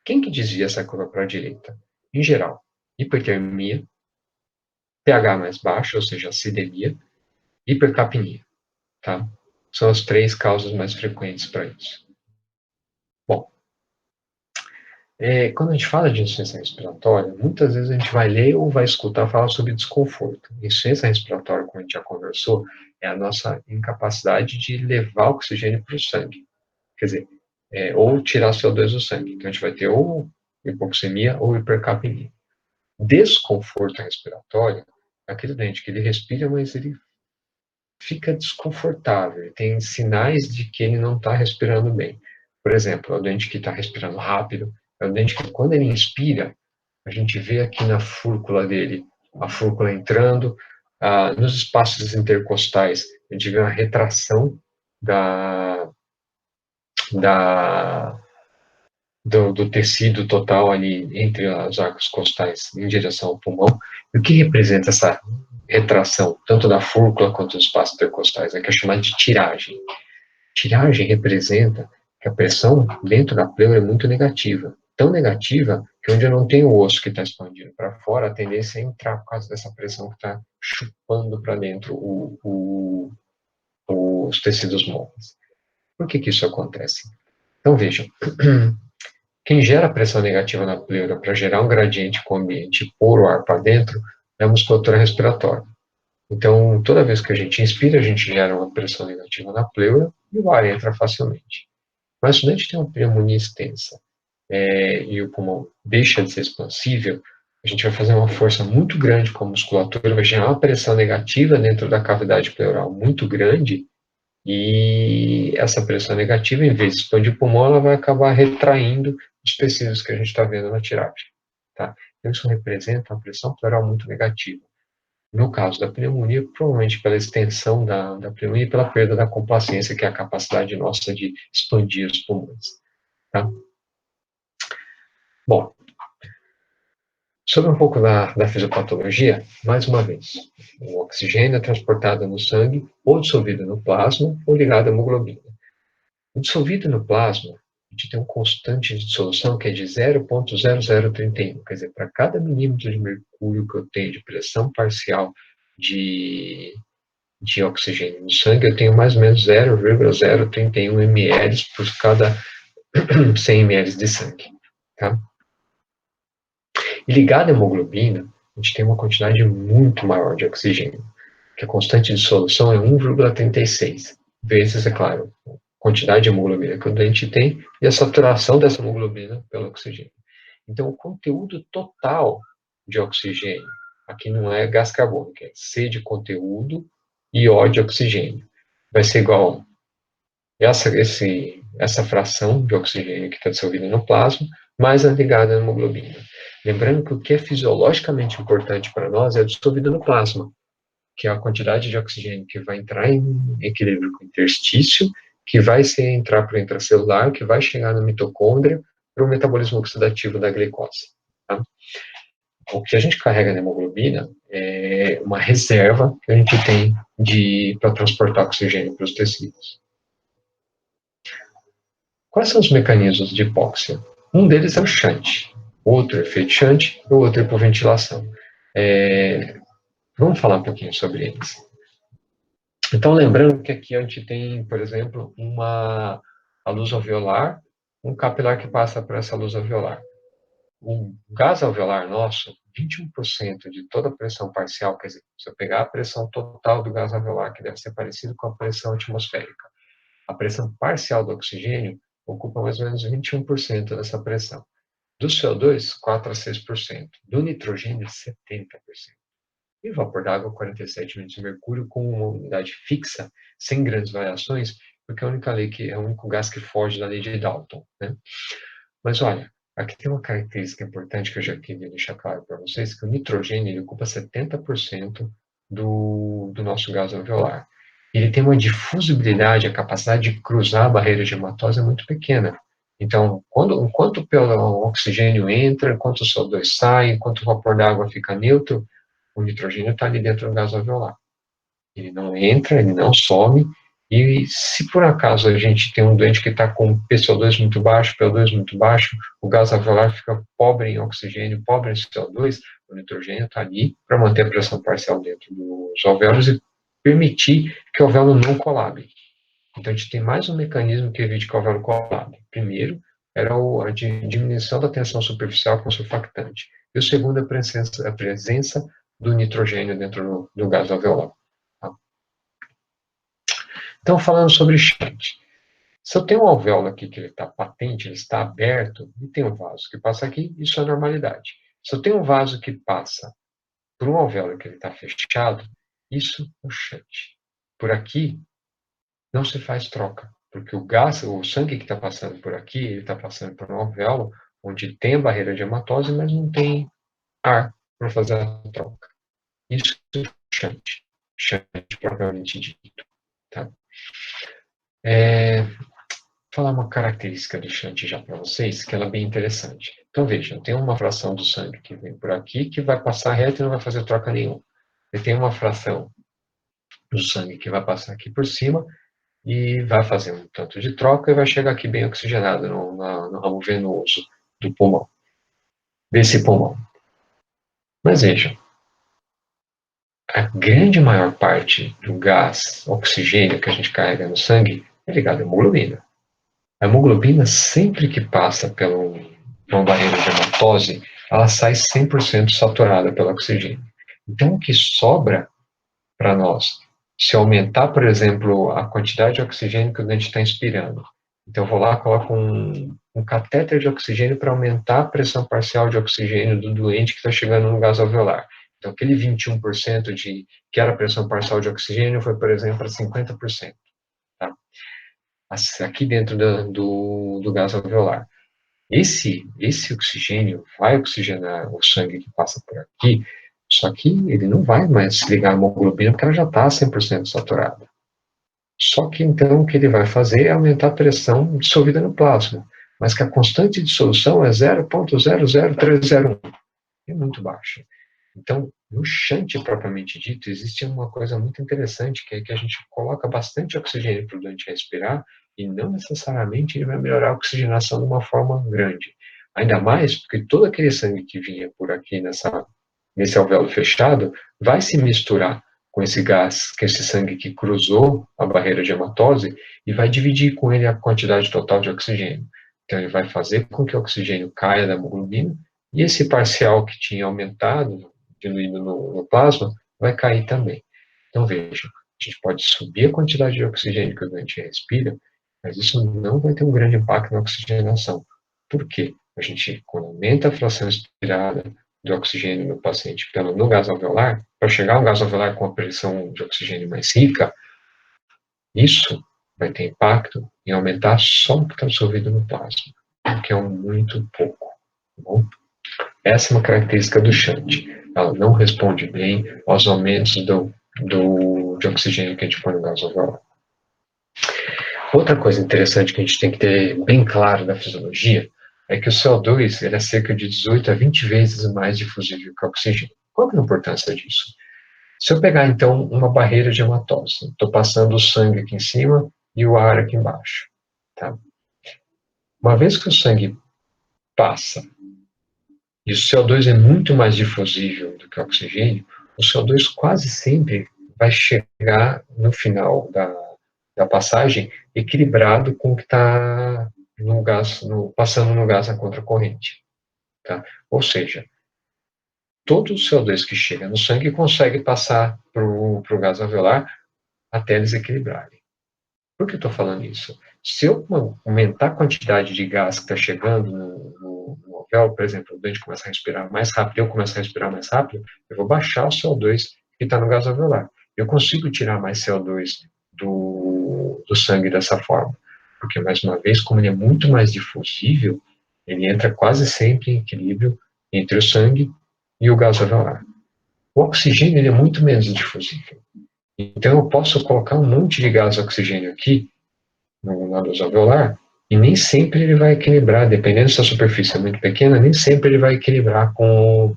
Quem que desvia essa curva para a direita? Em geral, hipertermia, pH mais baixo, ou seja, acidemia, hipercapnia, tá? São as 3 causas mais frequentes para isso. Bom, quando a gente fala de insuficiência respiratória, muitas vezes a gente vai ler ou vai escutar falar sobre desconforto. Insuficiência respiratória, como a gente já conversou, é a nossa incapacidade de levar oxigênio para o sangue. Quer dizer, ou tirar CO2 do sangue. Então a gente vai ter ou hipoxemia ou hipercapnia. Desconforto respiratório é aquele doente que ele respira, mas ele fica desconfortável, ele tem sinais de que ele não está respirando bem. Por exemplo, é o doente que está respirando rápido, é o doente que quando ele inspira, a gente vê aqui na fúrcula dele, a fúrcula entrando, nos espaços intercostais, a gente vê uma retração do tecido total ali entre as arcos costais em direção ao pulmão. E o que representa essa retração, tanto da fúrcula quanto dos espaços intercostais? É que é chamada de tiragem. Tiragem representa que a pressão dentro da pleura é muito negativa. Tão negativa que onde eu não tenho o osso que está expandindo para fora, a tendência é entrar por causa dessa pressão que está chupando para dentro os tecidos móveis. Por que isso acontece? Então, vejam, quem gera pressão negativa na pleura para gerar um gradiente com o ambiente e pôr o ar para dentro é a musculatura respiratória. Então, toda vez que a gente inspira, a gente gera uma pressão negativa na pleura e o ar entra facilmente. Mas se a gente tem uma pneumonia extensa e o pulmão deixa de ser expansível, a gente vai fazer uma força muito grande com a musculatura, vai gerar uma pressão negativa dentro da cavidade pleural muito grande, e essa pressão negativa, em vez de expandir o pulmão, ela vai acabar retraindo os tecidos que a gente está vendo na tiragem. Tá? Então, isso representa uma pressão pleural muito negativa. No caso da pneumonia, provavelmente pela extensão da pneumonia e pela perda da complacência, que é a capacidade nossa de expandir os pulmões. Tá? Bom, sobre um pouco da fisiopatologia, mais uma vez, o oxigênio é transportado no sangue, ou dissolvido no plasma, ou ligado à hemoglobina. O dissolvido no plasma, a gente tem um constante de dissolução que é de 0,0031, quer dizer, para cada milímetro de mercúrio que eu tenho de pressão parcial de oxigênio no sangue, eu tenho mais ou menos 0,031 ml por cada 100 ml de sangue. Tá? E ligado à hemoglobina, a gente tem uma quantidade muito maior de oxigênio, que a constante de dissolução é 1,36 vezes, é claro, a quantidade de hemoglobina que o doente tem e a saturação dessa hemoglobina pelo oxigênio. Então, o conteúdo total de oxigênio, aqui não é gás carbônico, é C de conteúdo e O de oxigênio, vai ser igual a essa fração de oxigênio que está dissolvida no plasma, mais a ligada à hemoglobina. Lembrando que o que é fisiologicamente importante para nós é dissolvido no plasma, que é a quantidade de oxigênio que vai entrar em equilíbrio com o interstício, que vai entrar para o intracelular, que vai chegar na mitocôndria, para o metabolismo oxidativo da glicose. Tá? O que a gente carrega na hemoglobina é uma reserva que a gente tem para transportar oxigênio para os tecidos. Quais são os mecanismos de hipóxia? Um deles é o shunt, outro é efeito shunt, e o outro é por ventilação. Vamos falar um pouquinho sobre eles. Então, lembrando que aqui a gente tem, por exemplo, a luz alveolar, um capilar que passa por essa luz alveolar. O gás alveolar nosso, 21% de toda a pressão parcial, quer dizer, se eu pegar a pressão total do gás alveolar, que deve ser parecido com a pressão atmosférica, a pressão parcial do oxigênio ocupa mais ou menos 21% dessa pressão. Do CO2, 4 a 6%. Do nitrogênio, 70%. E vapor d'água, 47 milímetros de mercúrio, com uma unidade fixa, sem grandes variações, porque é a única lei que é o único gás que foge da lei de Dalton, né? Mas olha, aqui tem uma característica importante que eu já queria deixar claro para vocês, que o nitrogênio ele ocupa 70% do nosso gás alveolar. Ele tem uma difusibilidade, a capacidade de cruzar a barreira de hematose é muito pequena. Então, enquanto o oxigênio entra, enquanto o CO2 sai, enquanto o vapor d'água fica neutro, o nitrogênio está ali dentro do gás alveolar. Ele não entra, ele não some, e se por acaso a gente tem um doente que está com PCO2 muito baixo, PO2 muito baixo, o gás alveolar fica pobre em oxigênio, pobre em CO2, o nitrogênio está ali para manter a pressão parcial dentro dos alvéolos e permitir que o alvéolo não colabe. Então a gente tem mais um mecanismo que evite que o alvéolo colabe. Primeiro, era a diminuição da tensão superficial com surfactante. E o segundo, a presença do nitrogênio dentro do gás alveolar. Tá? Então, falando sobre shunt. Se eu tenho um alvéolo aqui que ele está patente, ele está aberto, e tem um vaso que passa aqui, isso é normalidade. Se eu tenho um vaso que passa por um alvéolo que ele está fechado, isso é o shunt. Por aqui, não se faz troca, porque o gás, o sangue que está passando por aqui, ele está passando por um alvéolo onde tem a barreira de hematose, mas não tem ar para fazer a troca. Isso é shunt propriamente dito. Tá? Falar uma característica do shunt já para vocês, que ela é bem interessante. Então vejam, tem uma fração do sangue que vem por aqui, que vai passar reto e não vai fazer troca nenhuma. E tem uma fração do sangue que vai passar aqui por cima, e vai fazer um tanto de troca e vai chegar aqui bem oxigenado no ramo venoso do pulmão, desse pulmão. Mas vejam, a grande maior parte do gás oxigênio que a gente carrega no sangue é ligado à hemoglobina. A hemoglobina, sempre que passa por uma barreira de hematose, ela sai 100% saturada pelo oxigênio. Então, o que sobra para nós, se aumentar, por exemplo, a quantidade de oxigênio que o doente está inspirando, então eu vou lá, coloco um catéter de oxigênio para aumentar a pressão parcial de oxigênio do doente que está chegando no gás alveolar. Então, aquele 21% que era a pressão parcial de oxigênio foi, por exemplo, para 50%. Tá? Aqui dentro do gás alveolar. Esse oxigênio vai oxigenar o sangue que passa por aqui, só que ele não vai mais se ligar à hemoglobina porque ela já está 100% saturada. Só que então o que ele vai fazer é aumentar a pressão dissolvida no plasma, mas que a constante de dissolução é 0,00301, é muito baixa. Então, no shunt propriamente dito, existe uma coisa muito interessante, que é que a gente coloca bastante oxigênio para o doente respirar, e não necessariamente ele vai melhorar a oxigenação de uma forma grande. Ainda mais porque todo aquele sangue que vinha por aqui nesse alvéolo fechado vai se misturar com esse gás, com esse sangue que cruzou a barreira de hematose, e vai dividir com ele a quantidade total de oxigênio. Então, ele vai fazer com que o oxigênio caia da hemoglobina, e esse parcial que tinha aumentado, diluído no plasma, vai cair também. Então, veja, a gente pode subir a quantidade de oxigênio que o doente respira, mas isso não vai ter um grande impacto na oxigenação. Por quê? A gente, quando aumenta a fração expirada do oxigênio no paciente no gás alveolar, para chegar a um gás alveolar com a pressão de oxigênio mais rica, isso vai ter impacto em aumentar só o que está absorvido no plasma, que é muito pouco. Tá bom? Essa é uma característica do shunt. Ela não responde bem aos aumentos de oxigênio que a gente põe no gás alveolar. Outra coisa interessante que a gente tem que ter bem claro da fisiologia é que o CO2 ele é cerca de 18 a 20 vezes mais difusível que o oxigênio. Qual é a importância disso? Se eu pegar, então, uma barreira de hematose, estou passando o sangue aqui em cima e o ar aqui embaixo. Tá? Uma vez que o sangue passa e o CO2 é muito mais difusível do que o oxigênio, o CO2 quase sempre vai chegar no final da passagem equilibrado com o que está passando no gás a contracorrente. Tá? Ou seja, todo o CO2 que chega no sangue consegue passar para o gás alveolar até eles equilibrarem. Por que eu estou falando isso? se eu aumentar a quantidade de gás que está chegando no alvéolo, por exemplo, o doente começa a respirar mais rápido, eu começo a respirar mais rápido, eu vou baixar o CO2 que está no gás alveolar. Eu consigo tirar mais CO2 do sangue dessa forma, porque, mais uma vez, como ele é muito mais difusível, ele entra quase sempre em equilíbrio entre o sangue e o gás alveolar. O oxigênio ele é muito menos difusível. Então, eu posso colocar um monte de gás oxigênio aqui, na luz alveolar, e nem sempre ele vai equilibrar, dependendo se a superfície é muito pequena, nem sempre ele vai equilibrar com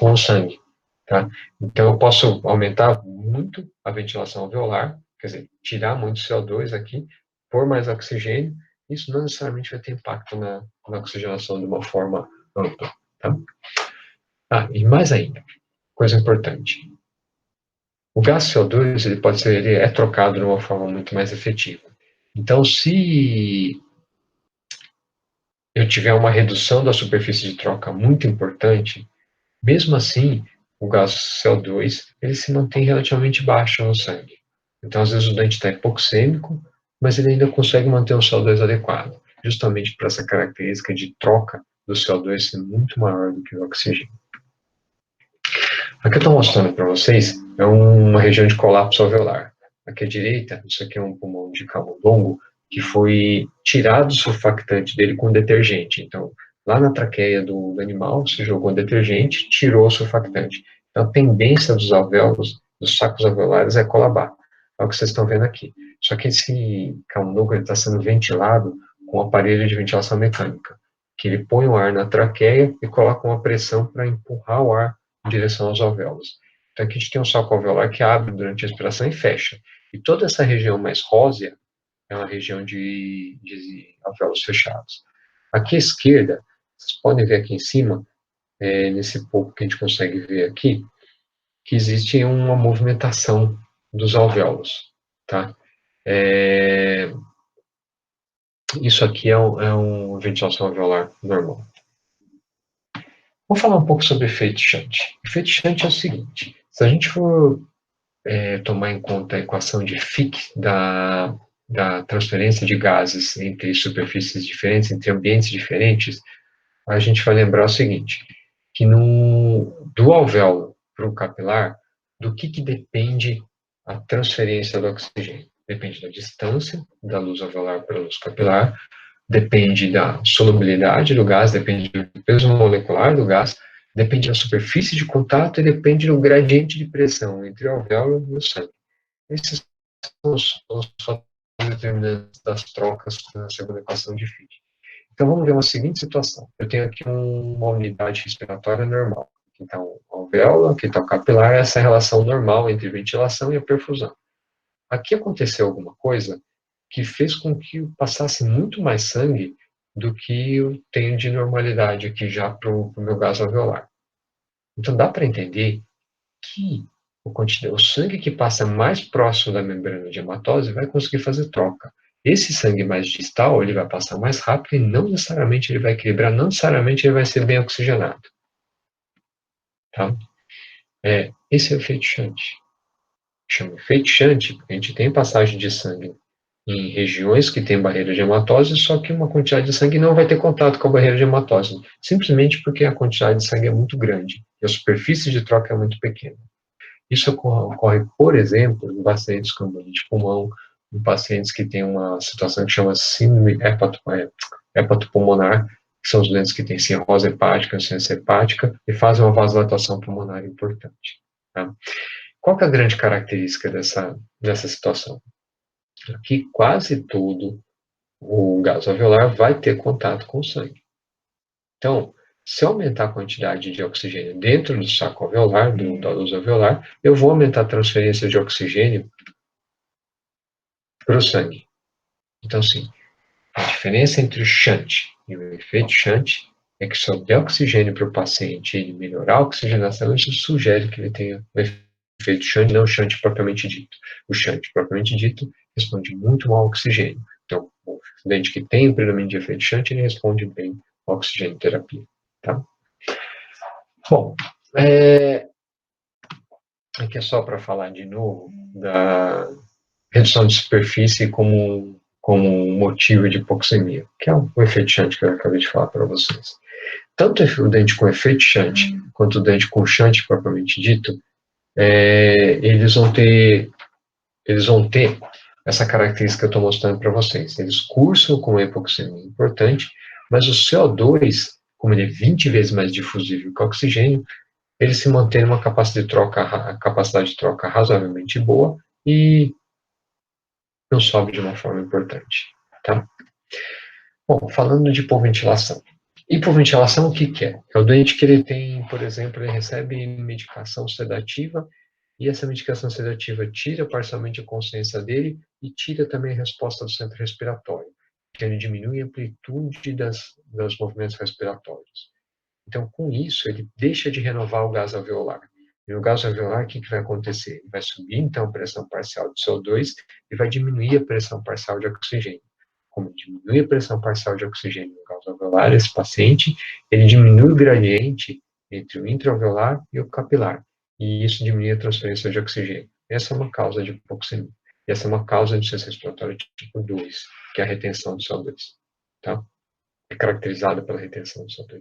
o sangue. Tá? Então, eu posso aumentar muito a ventilação alveolar, quer dizer, tirar muito CO2 aqui, pôr mais oxigênio, isso não necessariamente vai ter impacto na oxigenação de uma forma ampla. Tá? E mais ainda, coisa importante, o gás CO2 ele é trocado de uma forma muito mais efetiva. Então, se eu tiver uma redução da superfície de troca muito importante, mesmo assim, o gás CO2 ele se mantém relativamente baixo no sangue. Então, às vezes o doente está hipoxêmico, mas ele ainda consegue manter um CO2 adequado, justamente por essa característica de troca do CO2 ser muito maior do que o oxigênio. Aqui eu estou mostrando para vocês é uma região de colapso alveolar. Aqui à direita, isso aqui é um pulmão de camundongo que foi tirado o surfactante dele com detergente. Então, lá na traqueia do animal, se jogou detergente, tirou o surfactante. Então, a tendência dos alvéolos, dos sacos alveolares, é colabar. É o que vocês estão vendo aqui. Só que esse camundongo está sendo ventilado com um aparelho de ventilação mecânica, que ele põe o ar na traqueia e coloca uma pressão para empurrar o ar em direção aos alvéolos. Então, aqui a gente tem um saco alveolar que abre durante a respiração e fecha. E toda essa região mais rósea é uma região de alvéolos fechados. Aqui à esquerda, vocês podem ver aqui em cima, nesse pouco que a gente consegue ver aqui, que existe uma movimentação dos alvéolos. Tá? Isso aqui é uma ventilação alveolar normal. Vamos falar um pouco sobre efeito Shunt. Efeito Shunt é o seguinte, se a gente for tomar em conta a equação de Fick da transferência de gases entre superfícies diferentes, entre ambientes diferentes, a gente vai lembrar o seguinte, que do alvéolo para o capilar, do que depende a transferência do oxigênio? Depende da distância da luz alveolar para a luz capilar, depende da solubilidade do gás, depende do peso molecular do gás, depende da superfície de contato e depende do gradiente de pressão entre o alvéolo e o sangue. Esses são os fatores determinantes das trocas na segunda equação de Fick. Então, vamos ver uma seguinte situação. Eu tenho aqui uma unidade respiratória normal. Aqui está o alvéolo, aqui está o capilar, essa é a relação normal entre ventilação e a perfusão. Aqui aconteceu alguma coisa que fez com que passasse muito mais sangue do que eu tenho de normalidade aqui já para o meu gás alveolar. Então, dá para entender que o sangue que passa mais próximo da membrana de hematose vai conseguir fazer troca. Esse sangue mais distal, ele vai passar mais rápido e não necessariamente ele vai equilibrar, não necessariamente ele vai ser bem oxigenado. Tá? Esse é o efeito Shunt. Chama efeito Shunt porque a gente tem passagem de sangue em regiões que tem barreira de hematose, só que uma quantidade de sangue não vai ter contato com a barreira de hematose, simplesmente porque a quantidade de sangue é muito grande e a superfície de troca é muito pequena. Isso ocorre, por exemplo, em pacientes com embolia de pulmão, em pacientes que têm uma situação que chama síndrome hepatopulmonar, que são os doentes que têm cirrose hepática, insuficiência hepática e fazem uma vasodilatação pulmonar importante. Tá? Qual que é a grande característica dessa situação? Que quase todo o gás alveolar vai ter contato com o sangue. Então, se eu aumentar a quantidade de oxigênio dentro do saco alveolar, da luz alveolar, eu vou aumentar a transferência de oxigênio para o sangue. Então, sim, a diferença entre o shunt e o efeito shunt é que se eu der oxigênio para o paciente e ele melhorar a oxigenação, isso sugere que ele tenha um efeito shunt, não o shunt propriamente dito. O shunt propriamente dito responde muito mal ao oxigênio. Então, o doente que tem o predomínio de efeito shunt, ele responde bem à oxigenoterapia. Tá? Bom, aqui é só para falar de novo da redução de superfície como como um motivo de hipoxemia, que é o efeito Shunt que eu acabei de falar para vocês. Tanto o dente com efeito Shunt quanto o dente com Shunt propriamente dito, eles vão ter essa característica que eu estou mostrando para vocês. Eles cursam com uma hipoxemia importante, mas o CO2, como ele é 20 vezes mais difusível que o oxigênio, ele se mantém uma capacidade de troca razoavelmente boa e não sobe de uma forma importante. Tá? Bom, falando de hipoventilação. Hipoventilação, o que que é? É o doente que ele tem, por exemplo, ele recebe medicação sedativa e essa medicação sedativa tira parcialmente a consciência dele e tira também a resposta do centro respiratório, que ele diminui a amplitude dos movimentos respiratórios. Então, com isso, ele deixa de renovar o gás alveolar. E no gás alveolar, o que vai acontecer? Ele vai subir, então, a pressão parcial de CO2 e vai diminuir a pressão parcial de oxigênio. Como diminui a pressão parcial de oxigênio no gás alveolar, esse paciente, ele diminui o gradiente entre o intraalveolar e o capilar. E isso diminui a transferência de oxigênio. Essa é uma causa de hipoxemia. E essa é uma causa de insuficiência respiratória tipo 2, que é a retenção de CO2. Tá? É caracterizada pela retenção de CO2.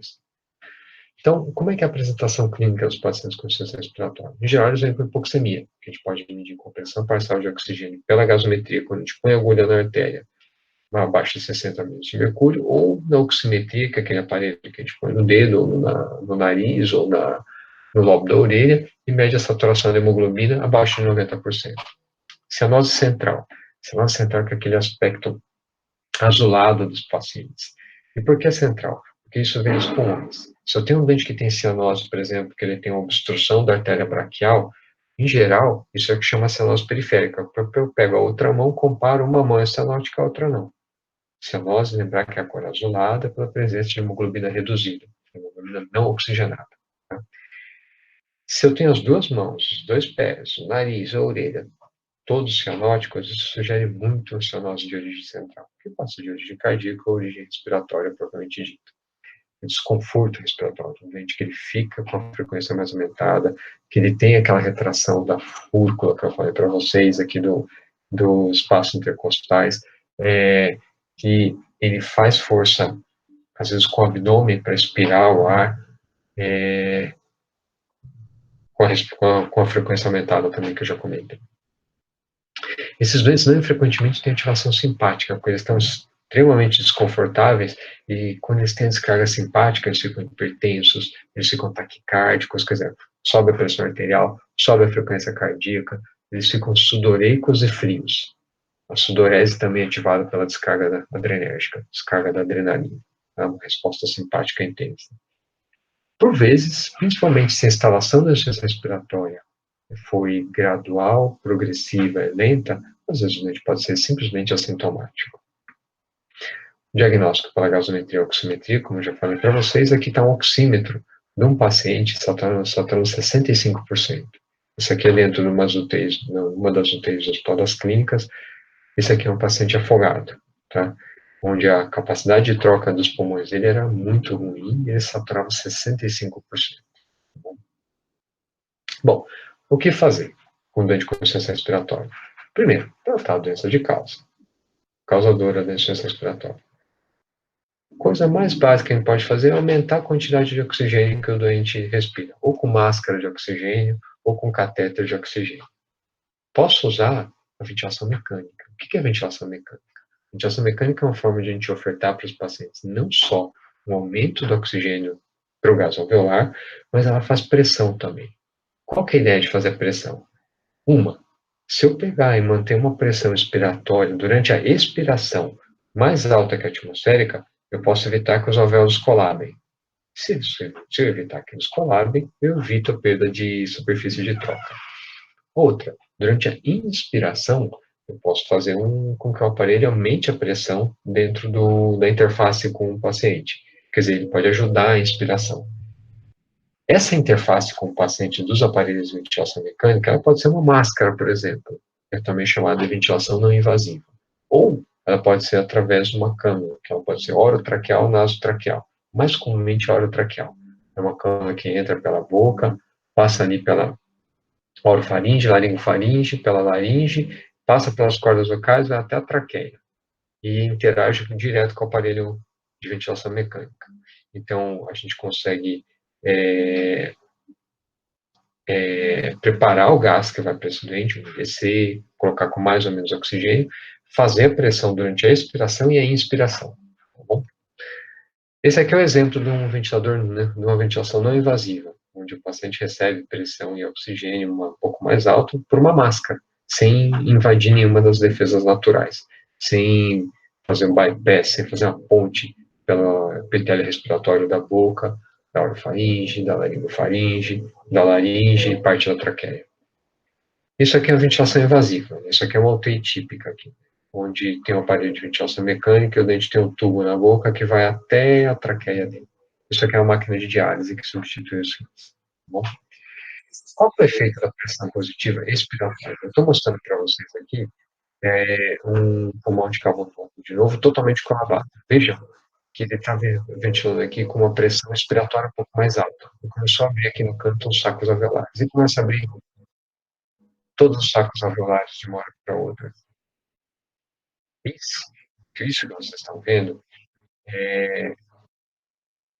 Então, como é que é a apresentação clínica dos pacientes com insuficiência respiratória? Em geral, eles vêm com hipoxemia, que a gente pode medir com pressão parcial de oxigênio pela gasometria, quando a gente põe a agulha na artéria, abaixo de 60 mm de mercúrio, ou na oximetria, que é aquele aparelho que a gente põe no dedo, ou no nariz, ou no lobo da orelha, e mede a saturação de hemoglobina abaixo de 90%. Cianose central. Cianose central é aquele aspecto azulado dos pacientes. E por que central? Porque isso vem dos pulmões. Se eu tenho um doente que tem cianose, por exemplo, que ele tem uma obstrução da artéria braquial, em geral, isso é o que chama cianose periférica. Eu pego a outra mão, comparo uma mão é cianótica, a outra não. Cianose, lembrar que é a cor azulada pela presença de hemoglobina reduzida, hemoglobina não oxigenada. Tá? Se eu tenho as duas mãos, os dois pés, o nariz, a orelha, todos cianóticos, isso sugere muito cianose de origem central, que pode ser de origem cardíaca ou origem respiratória, propriamente dita. Desconforto respiratório, um doente que ele fica com a frequência mais aumentada, que ele tem aquela retração da fúrcula que eu falei para vocês aqui do espaço intercostais, que ele faz força, às vezes com o abdômen para expirar o ar, com a frequência aumentada também que eu já comentei. Esses doentes não frequentemente têm ativação simpática, porque eles estão extremamente desconfortáveis e quando eles têm descarga simpática, eles ficam hipertensos, eles ficam taquicárdicos, quer dizer, sobe a pressão arterial, sobe a frequência cardíaca, eles ficam sudoreicos e frios. A sudorese também é ativada pela descarga adrenérgica, descarga da adrenalina, tá? Uma resposta simpática intensa. Por vezes, principalmente se a instalação da insuficiência respiratória foi gradual, progressiva e lenta, às vezes o doente pode ser simplesmente assintomático. Diagnóstico pela gasometria e oximetria, como eu já falei para vocês, aqui está um oxímetro de um paciente saturando 65%. Isso aqui é dentro de uma das UTIs do Hospital das Clínicas. Esse aqui é um paciente afogado, tá? Onde a capacidade de troca dos pulmões dele era muito ruim e ele saturava 65%. Bom, o que fazer com doente com insuficiência respiratória? Primeiro, tratar a doença de causadora da insuficiência respiratória. A coisa mais básica que a gente pode fazer é aumentar a quantidade de oxigênio que o doente respira, ou com máscara de oxigênio, ou com catéter de oxigênio. Posso usar a ventilação mecânica. O que é ventilação mecânica? A ventilação mecânica é uma forma de a gente ofertar para os pacientes não só um aumento do oxigênio para o gás alveolar, mas ela faz pressão também. Qual que é a ideia de fazer pressão? Se eu pegar e manter uma pressão expiratória durante a expiração mais alta que a atmosférica, eu posso evitar que os alvéolos colabem. Se eu evitar que eles colabem, eu evito a perda de superfície de troca. Outra, durante a inspiração, eu posso fazer com que o aparelho aumente a pressão dentro da interface com o paciente. Quer dizer, ele pode ajudar a inspiração. Essa interface com o paciente dos aparelhos de ventilação mecânica, ela pode ser uma máscara, por exemplo, é também chamada de ventilação não invasiva. Ou ela pode ser através de uma cânula, que ela pode ser orotraqueal ou nasotraqueal. Mais comumente orotraqueal. É uma cânula que entra pela boca, passa ali pela orofaringe, laringofaringe, pela laringe, passa pelas cordas vocais, vai até a traqueia. e interage direto com o aparelho de ventilação mecânica. Então, a gente consegue preparar o gás que vai para esse doente, umedecer, colocar com mais ou menos oxigênio, fazer a pressão durante a expiração e a inspiração. Tá bom? Esse aqui é o exemplo de um ventilador, né, de uma ventilação não invasiva, onde o paciente recebe pressão e oxigênio um pouco mais alto por uma máscara, sem invadir nenhuma das defesas naturais, sem fazer um bypass, sem fazer uma ponte pelo epitélio respiratório da boca, da orofaringe, da laringofaringe, da laringe e parte da traqueia. Isso aqui é uma ventilação invasiva, isso aqui é uma UTI típica aqui, onde tem um aparelho de ventilação mecânica e o dente tem um tubo na boca que vai até a traqueia dele. Isso aqui é uma máquina de diálise que substitui os rins. Tá bom? Qual é o efeito da pressão positiva expiratória? Eu estou mostrando para vocês aqui um pulmão de cavalo de novo, totalmente colabado. Vejam que ele está ventilando aqui com uma pressão expiratória um pouco mais alta. E começou a abrir aqui no canto os sacos alveolares. E começa a abrir todos os sacos alveolares de uma hora para outra. Isso que vocês estão vendo é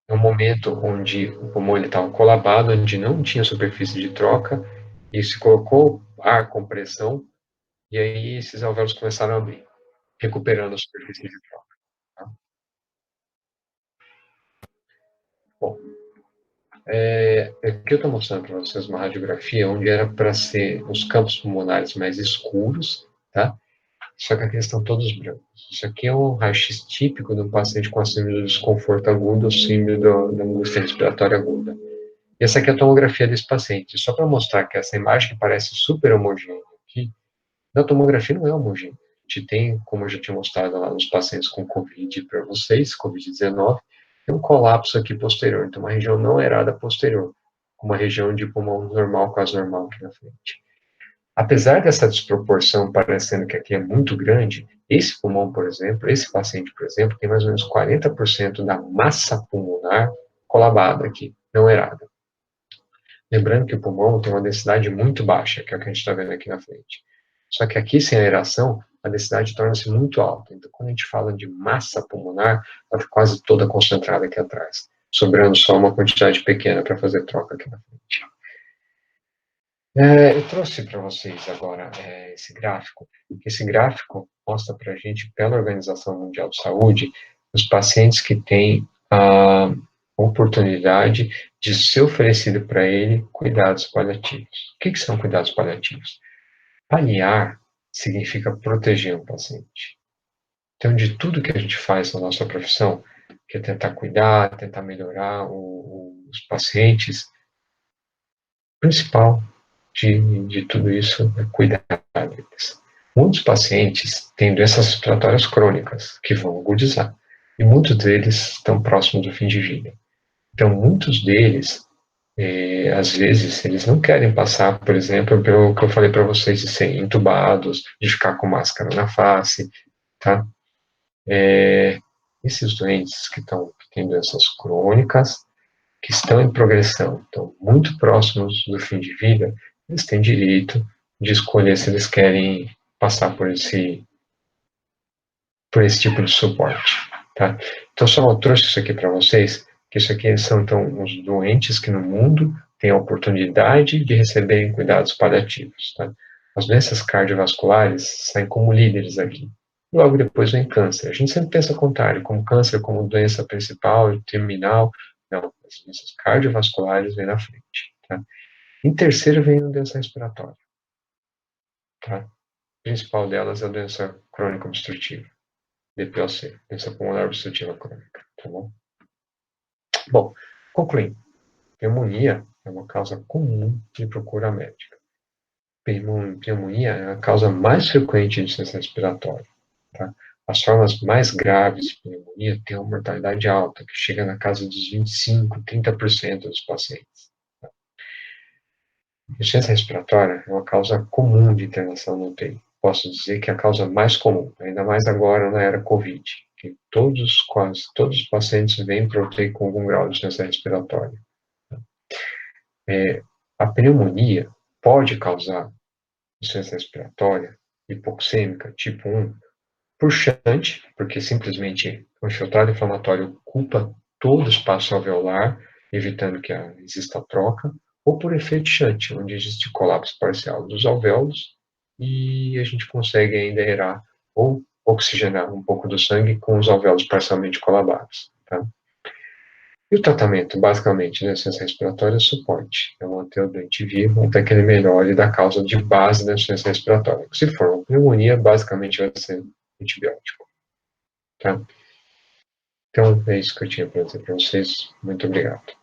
um momento onde o pulmão estava colabado, onde não tinha superfície de troca, e se colocou ar com pressão, e aí esses alvéolos começaram a abrir, recuperando a superfície de troca. Tá? Bom, aqui eu estou mostrando para vocês uma radiografia onde era para ser os campos pulmonares mais escuros, tá? Só que aqui estão todos brancos. Isso aqui é um raio-x típico de um paciente com a síndrome do desconforto agudo ou síndrome da angústia respiratória aguda. E essa aqui é a tomografia desse paciente. Só para mostrar que essa imagem que parece super homogênea aqui, na tomografia não é homogênea. A gente tem, como eu já tinha mostrado lá nos pacientes com COVID para vocês, COVID-19, tem um colapso aqui posterior. Então, uma região não aerada posterior, uma região de pulmão normal, quase normal aqui na frente. Apesar dessa desproporção parecendo que aqui é muito grande, esse pulmão, por exemplo, esse paciente, por exemplo, tem mais ou menos 40% da massa pulmonar colabada aqui, não aerada. Lembrando que o pulmão tem uma densidade muito baixa, que é o que a gente está vendo aqui na frente. Só que aqui, sem aeração, a densidade torna-se muito alta. Então, quando a gente fala de massa pulmonar, ela está quase toda concentrada aqui atrás, sobrando só uma quantidade pequena para fazer troca aqui na frente. Eu trouxe para vocês agora esse gráfico. Esse gráfico mostra para a gente, pela Organização Mundial de Saúde, os pacientes que têm a oportunidade de ser oferecido para ele cuidados paliativos. O que são cuidados paliativos? Paliar significa proteger um paciente. Então, de tudo que a gente faz na nossa profissão, que é tentar cuidar, tentar melhorar os pacientes, o principal de tudo isso é cuidar deles. Muitos pacientes têm doenças respiratórias crônicas, que vão agudizar, e muitos deles estão próximos do fim de vida. Então, muitos deles, às vezes, eles não querem passar, por exemplo, pelo que eu falei para vocês, de ser entubados, de ficar com máscara na face, tá? Esses doentes que têm doenças crônicas, que estão em progressão, estão muito próximos do fim de vida, eles têm direito de escolher se eles querem passar por esse tipo de suporte, tá? Então, só eu trouxe isso aqui para vocês, que isso aqui são, então, os doentes que no mundo têm a oportunidade de receberem cuidados paliativos, tá? As doenças cardiovasculares saem como líderes aqui. Logo depois vem câncer. A gente sempre pensa ao contrário, como câncer como doença principal e terminal. Não, as doenças cardiovasculares vêm na frente, tá? Em terceiro vem a doença respiratória, tá? A principal delas é a doença crônica obstrutiva. DPOC, doença pulmonar obstrutiva crônica, tá bom? Bom, concluindo, pneumonia é uma causa comum de procura médica. Pneumonia é a causa mais frequente de insuficiência respiratória, tá? As formas mais graves de pneumonia têm uma mortalidade alta, que chega na casa dos 25, 30% dos pacientes. Tá? Insuficiência respiratória é uma causa comum de internação no UTI. Posso dizer que é a causa mais comum, ainda mais agora na era COVID, que quase todos os pacientes vêm para o UTI com algum grau de insuficiência respiratória. A pneumonia pode causar insuficiência respiratória hipoxêmica tipo 1 por shunt, porque simplesmente o infiltrado inflamatório ocupa todo o espaço alveolar, evitando que exista a troca, ou por efeito shunt, onde existe colapso parcial dos alvéolos e a gente consegue ainda aerar ou oxigenar um pouco do sangue com os alvéolos parcialmente colabados. Tá? E o tratamento, basicamente, da insuficiência respiratória é suporte. É manter o doente vivo até que ele melhore da causa de base da insuficiência respiratória. Se for uma pneumonia, basicamente vai ser antibiótico. Tá? Então, é isso que eu tinha para dizer para vocês. Muito obrigado.